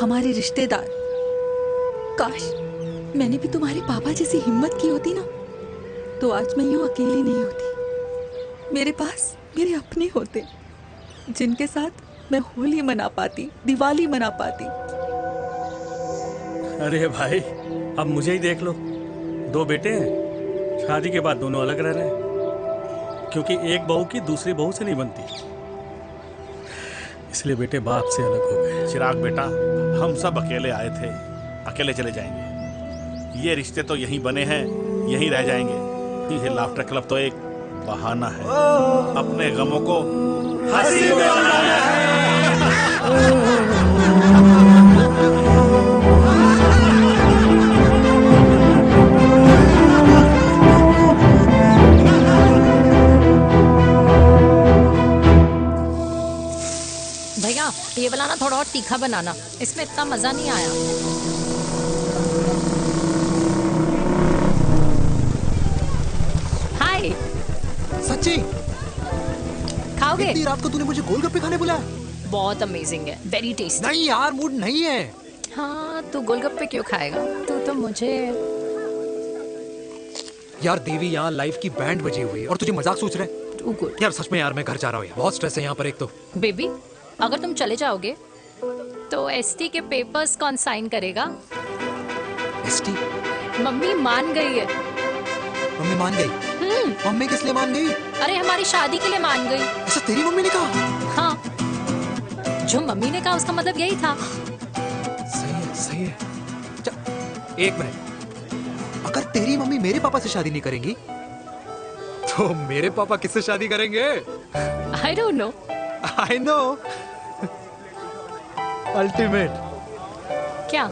Speaker 20: हमारे रिश्तेदार। काश मैंने भी तुम्हारे पापा जैसी हिम्मत की होती ना, तो आज मैं यूं अकेली नहीं होती। मेरे पास मेरे अपने होते जिनके साथ मैं होली मना पाती, दिवाली मना पाती।
Speaker 17: अरे भाई, अब मुझे ही देख लो, 2 बेटे हैं, शादी के बाद दोनों अलग रह रहे हैं, क्योंकि एक बहू की दूसरी बहू से नहीं बनती, इसलिए बेटे बाप से अलग हो गए।
Speaker 19: चिराग बेटा, हम सब अकेले आए थे, अकेले चले जाएंगे। ये रिश्ते तो यहीं बने हैं, यहीं रह जाएंगे। ये लाफ्टर क्लब तो एक बहाना है अपने गमों को हंसी में बनाना है।
Speaker 9: भैया ये वाला ना थोड़ा और तीखा बनाना, इसमें इतना मजा नहीं आया। हाय।
Speaker 1: सच्ची?
Speaker 9: खाओगे?
Speaker 1: इतनी रात को तूने मुझे गोलगप्पे खाने बुलाया?
Speaker 9: बहुत अमेजिंग है, वेरी टेस्टी।
Speaker 1: नहीं यार, मूड नहीं है।
Speaker 9: हाँ, तू गोलगप्पे क्यों खाएगा? तू तो मुझे
Speaker 1: यार देवी, यहाँ लाइफ की बैंड बजी हुई है और तुझे मजाक सोच रहे हैं? यार सच में यार, मैं घर जा रहा हूँ यार, बहुत स्ट्रेस है यहाँ पर एक तो।
Speaker 9: बेबी, अगर तुम चले जाओगे तो एसटी के पेपर्स कौन साइन करेगा?
Speaker 1: एसटी?
Speaker 9: मम्मी मान गई है।
Speaker 1: मम्मी मान गई? मम्मी किस लिए मान गई?
Speaker 9: अरे हमारी शादी के लिए मान गई।
Speaker 1: ऐसा तेरी मम्मी ने कहा?
Speaker 9: हाँ, जो मम्मी ने कहा उसका मतलब यही था।
Speaker 1: सही है, सही है। एक मिनट, अगर तेरी मम्मी मेरे पापा से शादी नहीं करेंगी तो मेरे पापा किससे शादी करेंगे?
Speaker 9: I don't know.
Speaker 1: I know. Ultimate.
Speaker 9: क्या?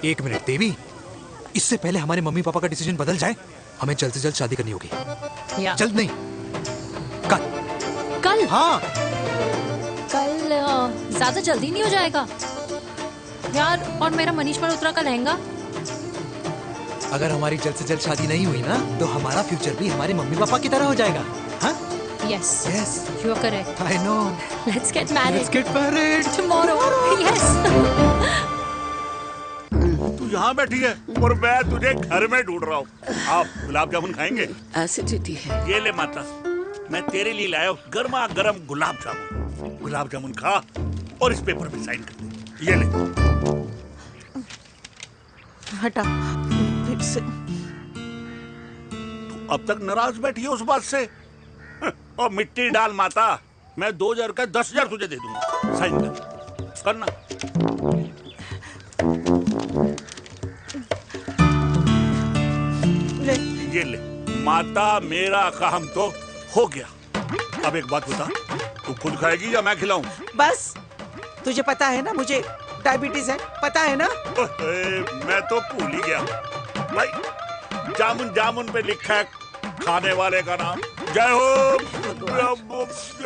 Speaker 1: एक मिनट देवी, इससे पहले हमारे मम्मी पापा का डिसीजन बदल जाए, हमें जल्द से जल्द शादी करनी होगी। जल्द नहीं, कल।
Speaker 9: कल?
Speaker 1: हाँ।
Speaker 9: कल ज्यादा जल्दी नहीं हो जाएगा यार? और मेरा मनीष मल्होत्रा का लहंगा?
Speaker 1: अगर हमारी जल्द से जल्द शादी नहीं हुई ना तो हमारा फ्यूचर भी हमारे मम्मी पापा की तरह हो जाएगा। हाँ?
Speaker 9: Yes.
Speaker 1: Yes.
Speaker 9: You are correct.
Speaker 1: I know.
Speaker 9: Let's get married.
Speaker 1: Let's get married.
Speaker 9: Tomorrow. Yes.
Speaker 19: तू यहाँ बैठी है और मैं तुझे घर में ढूंढ रहा हूँ। आप गुलाब जामुन खाएंगे?
Speaker 3: एसिडिटी है।
Speaker 19: ये ले माता, मैं तेरे लिए लाया हूँ गर्मा गर्म गुलाब जामुन। गुलाब जामुन खा और इस पेपर पे साइन कर दे। ये ले।
Speaker 18: हटा फिर से।
Speaker 19: तू अब तक नाराज बैठी है उस बात से? और मिट्टी डाल माता, मैं 2000 का 10,000 तुझे दे दूंगा। साइन कर, करना। ये ले माता, मेरा काम तो हो गया। अब एक बात बता, तू खुद खाएगी या मैं खिलाऊं?
Speaker 18: बस, तुझे पता है ना मुझे डायबिटीज है, पता है ना?
Speaker 19: मैं तो भूल ही गया भाई, जामुन जामुन पे लिखा है खाने वाले का नाम। जय हो, जय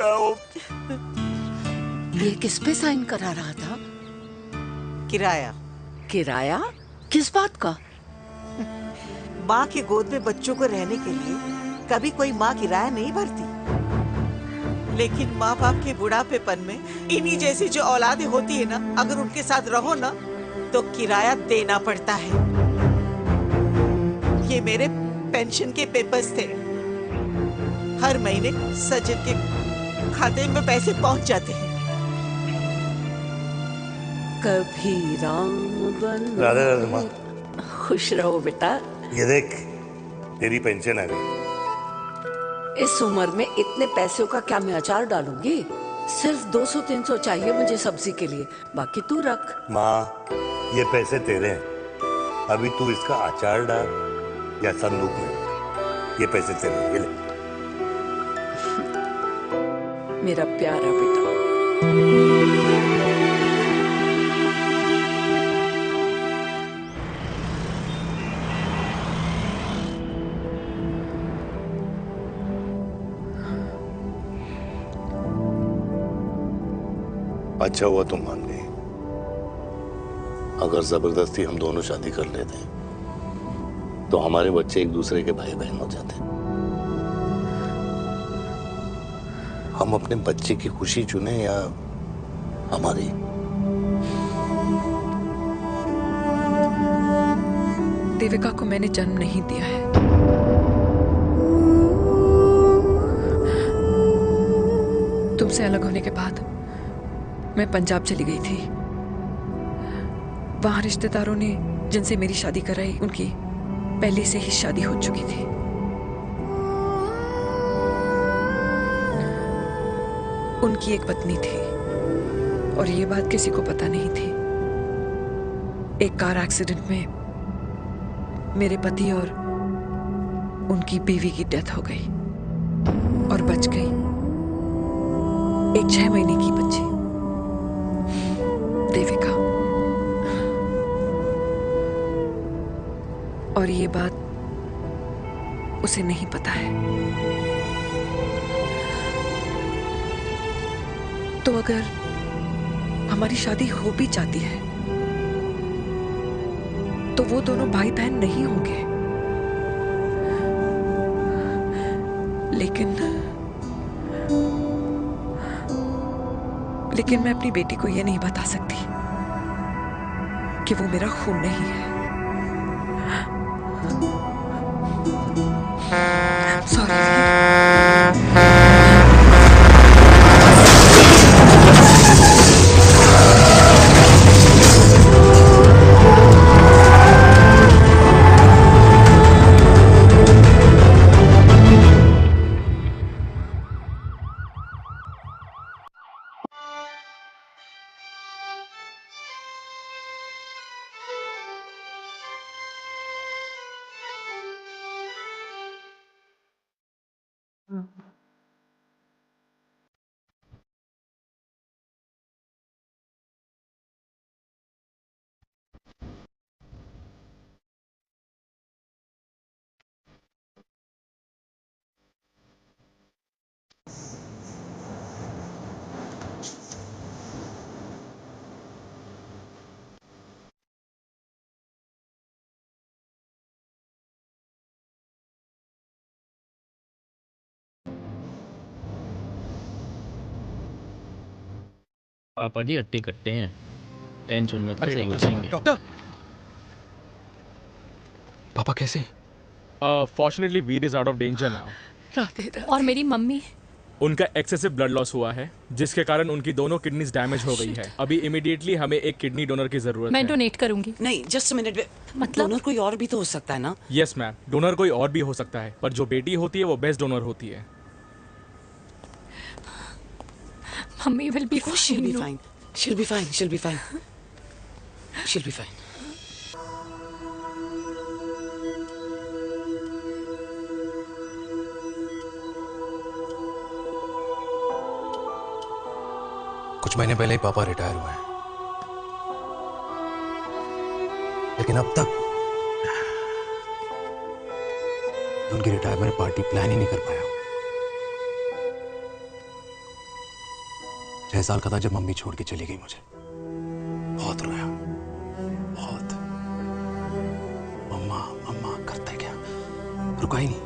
Speaker 19: हो।
Speaker 3: ये किस पे साइन करा रहा था?
Speaker 18: किराया।
Speaker 3: किराया? किस बात का?
Speaker 18: माँ के गोद में बच्चों को रहने के लिए कभी कोई माँ किराया नहीं भरती, लेकिन माँ बाप के बुढ़ापेपन में इन्हीं जैसी जो औलादें होती है ना, अगर उनके साथ रहो ना तो किराया देना पड़ता है। ये मेरे पेंशन के पेपर्स थे, हर महीने सजन के खाते में पैसे पहुंच जाते हैं।
Speaker 3: कभी राम बन।
Speaker 2: राधे राधे माँ।
Speaker 3: खुश रहो बेटा।
Speaker 2: ये देख, तेरी पेंशन आ गई।
Speaker 3: इस उम्र में इतने पैसों का क्या मैं अचार डालूंगी? सिर्फ 200-300 चाहिए मुझे सब्जी के लिए, बाकी तू रख।
Speaker 2: माँ, ये पैसे तेरे हैं, अभी तू इसका अचार डाल या संदूक में। ये पैसे तेरे हैं, ये ले।
Speaker 3: मेरा प्यारा बेटा।
Speaker 2: अच्छा हुआ तुम मान गई, अगर जबरदस्ती हम दोनों शादी कर लेते तो हमारे बच्चे एक दूसरे के भाई बहन हो जाते। हम अपने बच्चे की खुशी चुने या हमारी?
Speaker 16: देविका को मैंने जन्म नहीं दिया है। तुमसे अलग होने के बाद मैं पंजाब चली गई थी। वहां रिश्तेदारों ने जिनसे मेरी शादी कराई, उनकी पहले से ही शादी हो चुकी थी। उनकी एक पत्नी थी और ये बात किसी को पता नहीं थी। एक कार एक्सीडेंट में मेरे पति और उनकी बीवी की डेथ हो गई और बच गई एक 6 महीने की बच्ची, देविका। और ये बात उसे नहीं पता है। तो अगर हमारी शादी हो भी जाती है तो वो दोनों भाई बहन नहीं होंगे, लेकिन मैं अपनी बेटी को ये नहीं बता सकती कि वो मेरा खून नहीं है।
Speaker 10: पापा जी अट्टे कट्टे हैं, टेंशन मत लो, सही हो जाएंगे।
Speaker 5: डॉक्टर,
Speaker 7: पापा कैसे?
Speaker 6: Fortunately Veer is out of danger now.
Speaker 9: और मेरी मम्मी?
Speaker 6: उनका एक्सेसिव ब्लड लॉस हुआ है, जिसके कारण उनकी दोनों किडनीज डैमेज हो गई है। अभी इमीडिएटली हमें एक किडनी डोनर की जरूरत है।
Speaker 9: मैं डोनेट करूंगी।
Speaker 14: नहीं, जस्ट अ मिनट। मतलब डोनर कोई और भी तो हो सकता है ना?
Speaker 6: यस मैम, डोनर कोई और भी हो सकता है, पर जो बेटी होती है वो बेस्ट डोनर होती है।
Speaker 9: Mummy will be fine.
Speaker 14: She'll be fine. She'll be fine. She'll be fine. She'll be fine.
Speaker 7: कुछ महीने पहले ही पापा रिटायर हुए हैं, लेकिन अब तक उनकी रिटायरमेंट पार्टी प्लान ही नहीं कर पाया। 6 साल का था जब मम्मी छोड़ के चली गई मुझे। बहुत रोया, बहुत। मम्मा मम्मा करते क्या, रुका ही नहीं।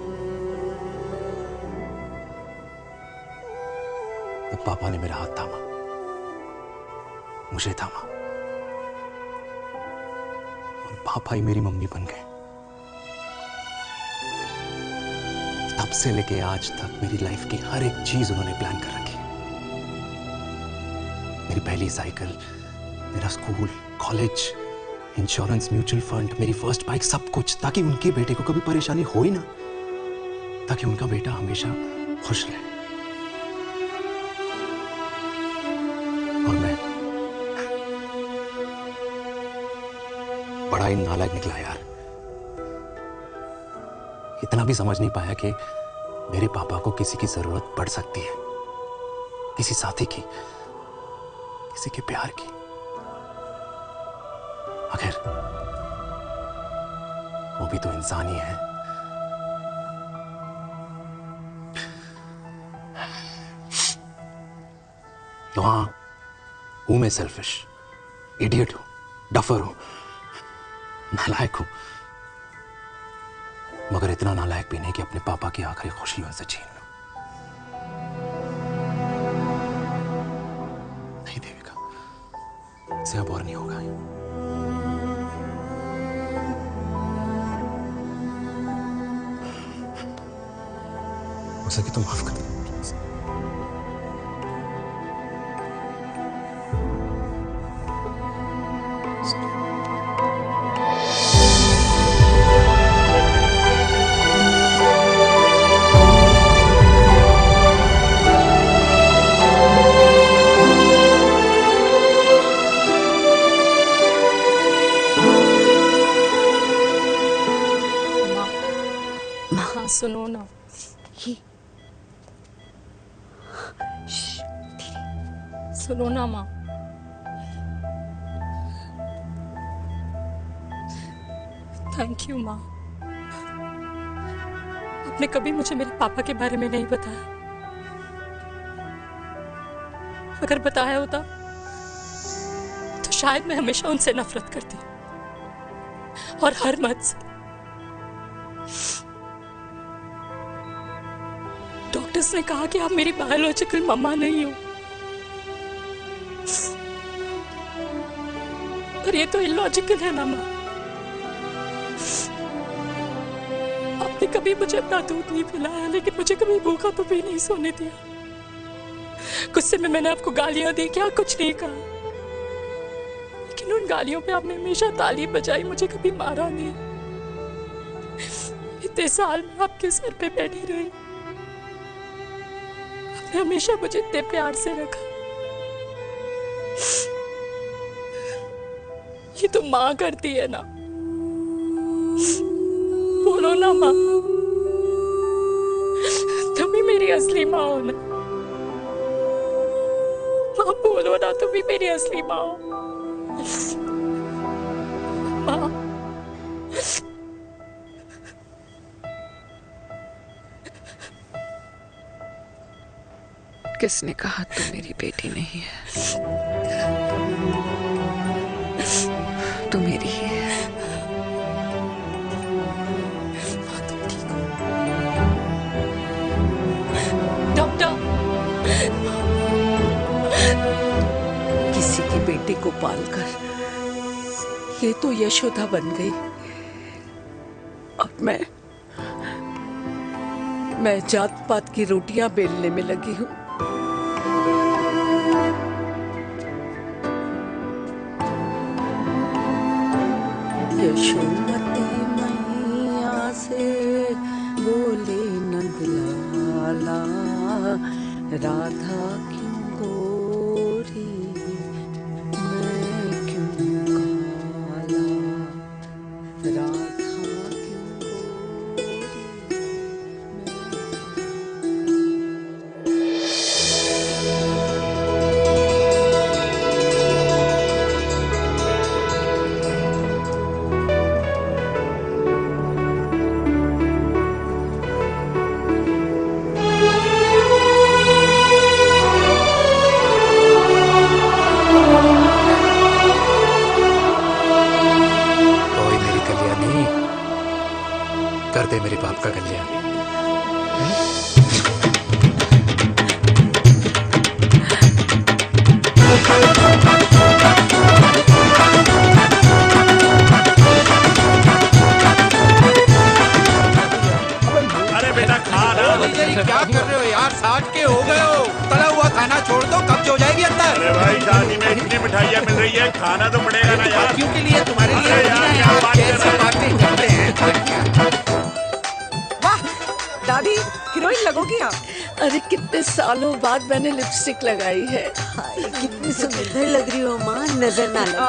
Speaker 7: तब पापा ने मेरा हाथ थामा, मुझे थामा, और पापा ही मेरी मम्मी बन गए। तब से लेके आज तक मेरी लाइफ की हर एक चीज उन्होंने प्लान कर रखी। मेरी पहली साइकिल, मेरा school, college, insurance, mutual fund, मेरी फर्स्ट बाइक, सब कुछ, ताकि उनके बेटे को कभी परेशानी हो ही ना, ताकि उनका बेटा हमेशा खुश रहे। और मैं बड़ा ही नालायक निकला यार। इतना भी समझ नहीं पाया कि मेरे पापा को किसी की जरूरत पड़ सकती है, किसी साथी की, किसी के प्यार की। आखिर वो भी तो इंसान ही है। तो हाँ, हूं मैं सेल्फिश, इडियट हूं, डफर हूं, नालायक हूं, मगर इतना नालायक भी नहीं कि अपने पापा की आखिरी खुशी उनसे छीन लूं। नहीं देविका, इसे अब और नहीं होगा। हो सके तो माफ कर दो।
Speaker 9: सुनो ना, सुनो ना माँ। थैंक यू माँ, आपने कभी मुझे मेरे पापा के बारे में नहीं बताया। अगर बताया होता तो शायद मैं हमेशा उनसे नफरत करती, और हर मत से। डॉक्टर्स ने कहा कि आप मेरी बायोलॉजिकल मम्मा नहीं हो, पर ये तो इलॉजिकल है ना माँ।
Speaker 15: आपने कभी मुझे अपना दूध नहीं पिलाया, लेकिन मुझे कभी भूखा तो भी नहीं सोने दिया। गुस्से में मैंने आपको गालियां दी, क्या कुछ नहीं कहा, लेकिन उन गालियों पे आपने हमेशा ताली बजाई, मुझे कभी मारा नहीं। इतने साल में आपके सर पे बैठी रही, आपने हमेशा मुझे इतने प्यार से रखा। ये तो माँ करती है ना, बोलो ना माँ, तुम ही मेरी असली माँ हो ना। माँ बोलो ना, तुम ही मेरी असली माँ हो। माँ
Speaker 16: किसने कहा तू मेरी बेटी नहीं है? तू मेरी ही है।
Speaker 3: डॉक्टर, किसी की बेटी को पालकर ये तो यशोदा बन गई, और मैं जात पात की रोटियां बेलने में लगी हूँ। यशोमती मैया से बोले नंदलाला, राधा क्यों गोरी मैं क्यों काला, राधा
Speaker 7: कर दे मेरे बाप का कल्याण।
Speaker 19: अरे बेटा खा ना।
Speaker 4: क्या कर रहे हो यार, 60 के हो गए हो, तला हुआ खाना छोड़ दो, कब्ज हो जाएगी अंदर।
Speaker 19: अरे भाई शादी में इतनी मिठाइयाँ मिल रही है, खाना तो पड़ेगा ना यार।
Speaker 4: क्यों के लिए तुम्हारे लिए कैसे बातें करते हैं।
Speaker 3: वाह दादी, हीरोइन लगोगी आप। अरे कितने सालों बाद मैंने लिपस्टिक लगाई है।
Speaker 12: कितनी सुंदर लग रही हो माँ, नजर ना लगे।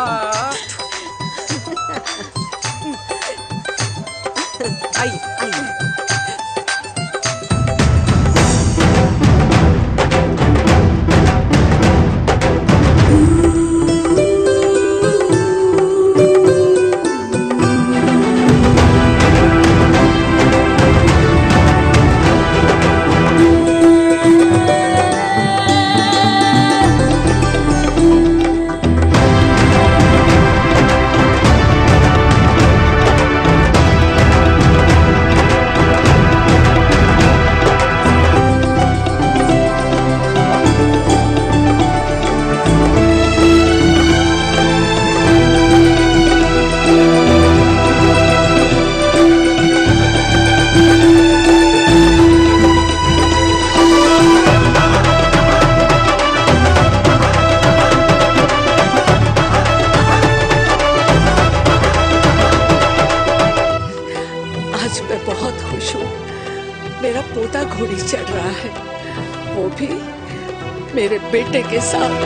Speaker 3: आइए आइए। मेरा पोता घोड़ी चढ़ रहा है, वो भी मेरे बेटे के साथ।